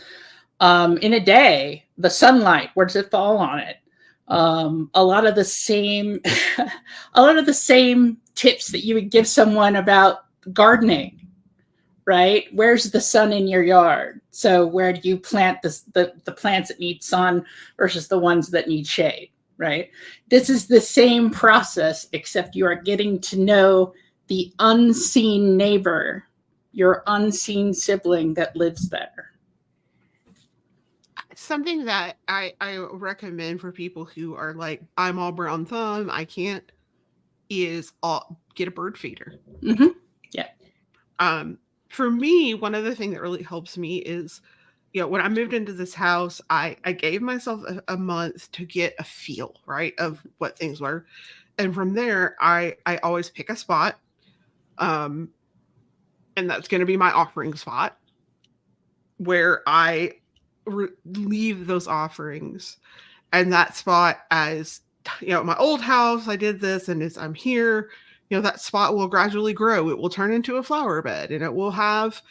in a day, the sunlight, where does it fall on it? A lot of the same tips that you would give someone about gardening, right? Where's the sun in your yard? So where do you plant the plants that need sun versus the ones that need shade? Right? This is the same process, except you are getting to know the unseen neighbor, your unseen sibling that lives there. Something that I recommend for people who are like, I'm all brown thumb, I can't, is get a bird feeder. Mm-hmm. Yeah. For me, one other thing that really helps me is, when I moved into this house, I gave myself a month to get a feel, right, of what things were. And from there, I always pick a spot. And that's going to be my offering spot where I leave those offerings. And that spot, as my old house, I did this, and as I'm here, that spot will gradually grow. It will turn into a flower bed, and it will have,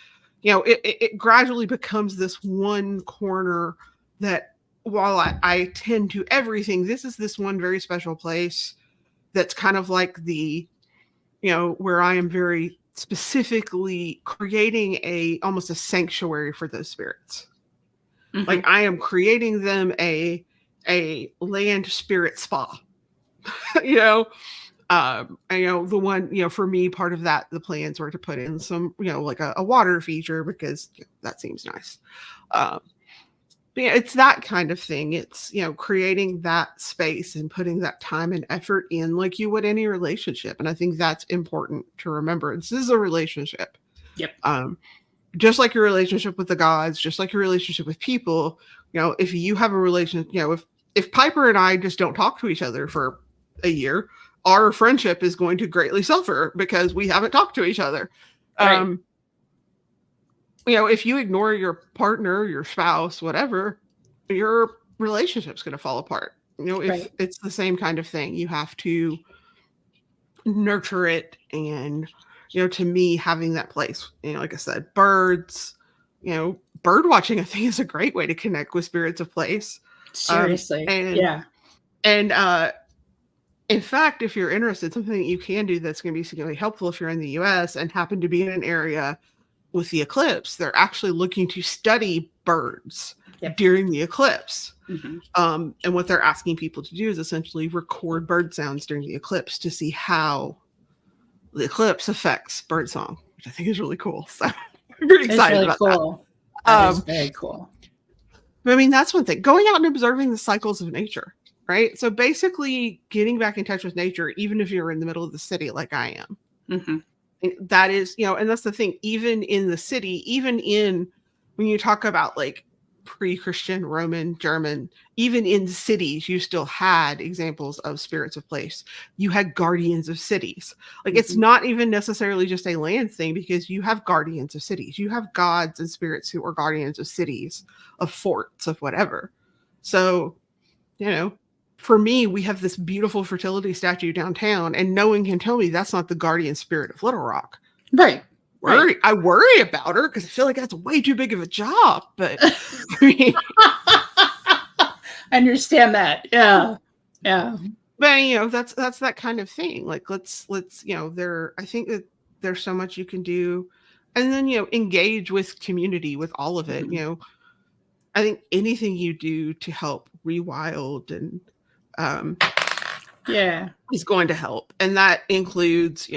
it gradually becomes this one corner that, while I tend to everything, this is this one very special place that's kind of like the, where I am very specifically creating almost a sanctuary for those spirits. Mm-hmm. Like I am creating them a land spirit spa. The one, for me, part of that, the plans were to put in some, like a water feature, because that seems nice. But yeah, it's that kind of thing. It's, creating that space and putting that time and effort in like you would any relationship. And I think that's important to remember. This is a relationship. Yep. Just like your relationship with the gods, just like your relationship with people, if you have a relationship, if Piper and I just don't talk to each other for a year, our friendship is going to greatly suffer because we haven't talked to each other. Right. If you ignore your partner, your spouse, whatever, your relationship's going to fall apart. If it's the same kind of thing, you have to nurture it. And, to me, having that place, like I said, birds, bird watching, I think, is a great way to connect with spirits of place. Seriously. And in fact, if you're interested, something that you can do that's going to be significantly helpful if you're in the US and happen to be in an area with the eclipse, they're actually looking to study birds during the eclipse. Mm-hmm. And what they're asking people to do is essentially record bird sounds during the eclipse to see how the eclipse affects bird song, which I think is really cool. So I'm pretty excited about that. That is very cool. I mean, that's one thing. Going out and observing the cycles of nature, right? So basically getting back in touch with nature, even if you're in the middle of the city like I am. Mm-hmm. That is, and that's the thing, even in the city, when you talk about like pre-Christian, Roman, German, even in cities, you still had examples of spirits of place. You had guardians of cities. Like, it's not even necessarily just a land thing, because you have guardians of cities. You have gods and spirits who are guardians of cities, of forts, of whatever. So, for me, we have this beautiful fertility statue downtown, and no one can tell me that's not the guardian spirit of Little Rock. Right. I worry about her because I feel like that's way too big of a job. But I mean, I understand that. Yeah. But that's that kind of thing. Like, let's I think that there's so much you can do, and then engage with community with all of it. Mm-hmm. I think anything you do to help rewild and is going to help, and that includes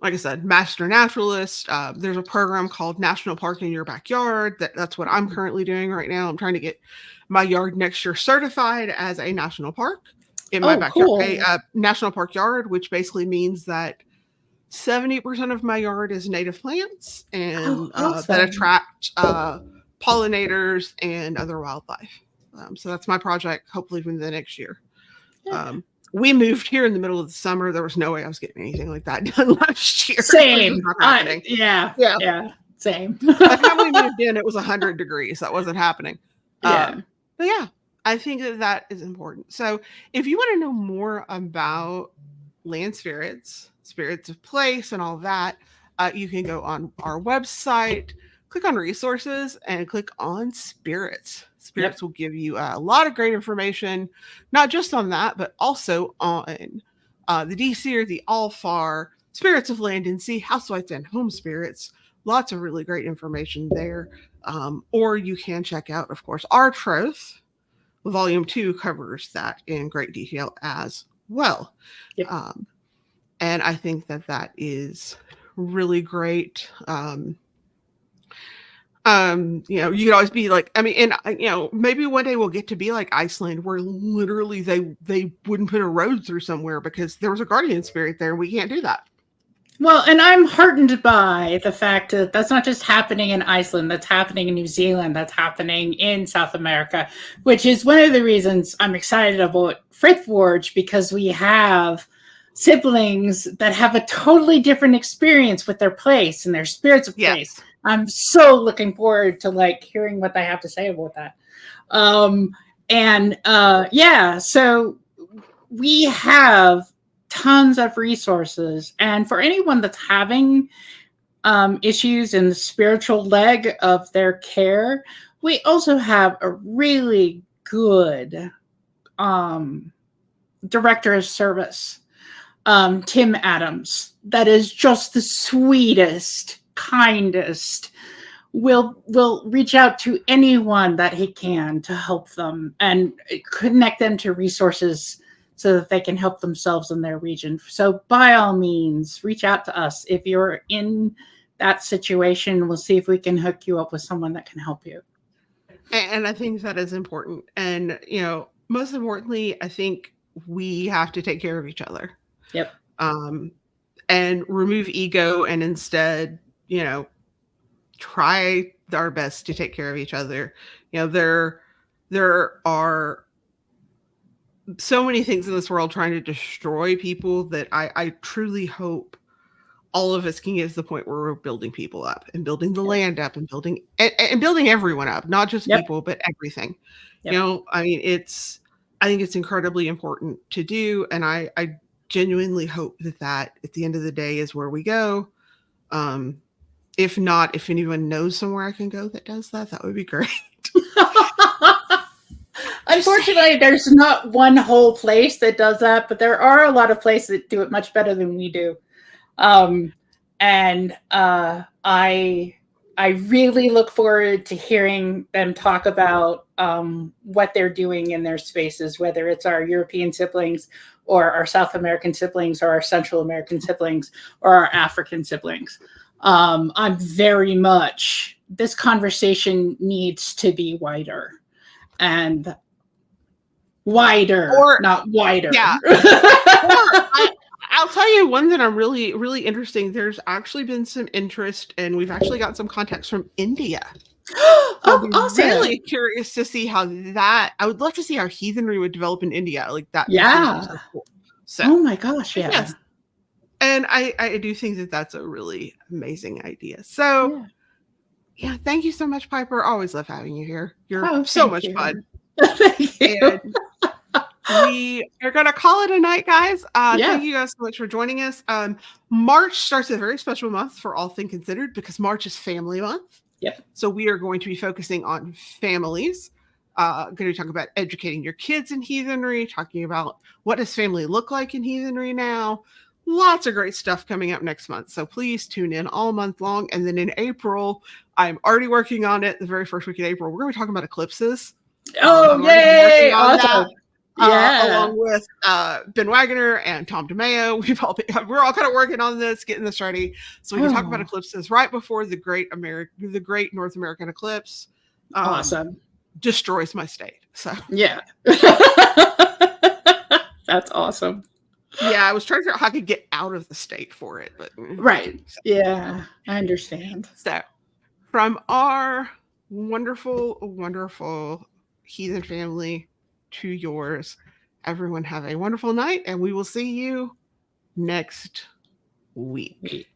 like I said, master naturalist. There's a program called National Park in Your Backyard. That's what I'm currently doing right now. I'm trying to get my yard next year certified as a national park in my backyard, cool. a national park yard, which basically means that 70% of my yard is native plants and awesome. that attract pollinators and other wildlife. So that's my project, hopefully within the next year. We moved here in the middle of the summer. There was no way I was getting anything like that done last year. Same. Yeah. Same. By the time we moved in, it was 100 degrees. That wasn't happening. But yeah, I think that is important. So if you want to know more about land spirits, spirits of place, and all that, you can go on our website, click on resources, and click on spirits. Spirits will give you a lot of great information, not just on that, but also on the DC or the Alfar, spirits of land and sea, housewights and home spirits. Lots of really great information there. Or you can check out, of course, Our Truth. Volume 2 covers that in great detail as well. And I think that is really great. You could always be like, I mean, and maybe one day we'll get to be like Iceland, where literally they wouldn't put a road through somewhere because there was a guardian spirit there, and we can't do that. Well, and I'm heartened by the fact that that's not just happening in Iceland, that's happening in New Zealand, that's happening in South America, which is one of the reasons I'm excited about Frithforge, because we have siblings that have a totally different experience with their place and their spirits of place. I'm so looking forward to hearing what they have to say about that. So we have tons of resources, and for anyone that's having issues in the spiritual leg of their care, we also have a really good director of service, Tim Adams, that is just the sweetest, kindest, will reach out to anyone that he can to help them and connect them to resources so that they can help themselves in their region. So by all means, reach out to us. If you're in that situation, we'll see if we can hook you up with someone that can help you. And I think that is important. And, most importantly, I think we have to take care of each other. Yep. And remove ego and instead, try our best to take care of each other. There are so many things in this world trying to destroy people that I truly hope all of us can get to the point where we're building people up and building the land up and building everyone up, not just people, but everything. Yep. I mean, I think it's incredibly important to do. And I genuinely hope that at the end of the day is where we go. If not, if anyone knows somewhere I can go that does that, that would be great. Unfortunately, there's not one whole place that does that, but there are a lot of places that do it much better than we do. I really look forward to hearing them talk about what they're doing in their spaces, whether it's our European siblings or our South American siblings or our Central American siblings or our African siblings. I'm very much, this conversation needs to be wider and wider, not wider. Yeah. I'll tell you one that I'm really, really interesting. There's actually been some interest, and we've actually got some contacts from India. Oh, awesome. Really curious to see how that. I would love to see how heathenry would develop in India. Like that. Yeah. So cool. So, oh my gosh. Yeah. Yes. And I do think that that's a really amazing idea. So, yeah, thank you so much, Piper. Always love having you here. You're so much fun. Thank you. And we are going to call it a night, guys. Thank you guys so much for joining us. March starts a very special month for all things considered because March is family month. Yep. So we are going to be focusing on families. Going to talk about educating your kids in heathenry, talking about what does family look like in heathenry now. Lots of great stuff coming up next month. So please tune in all month long. And then in April, I'm already working on it. The very first week in April, we're going to be talking about eclipses. Oh, yay! Awesome. Along with Ben Wagner and Tom DeMeo. We're all kind of working on this, getting this ready. So we can talk about eclipses right before the great North American eclipse. Awesome. Destroys my state. So yeah. That's awesome. Yeah, I was trying to figure out how I could get out of the state for it, but right. Yeah, I understand. So from our wonderful, wonderful heathen family to yours, everyone have a wonderful night, and we will see you next week.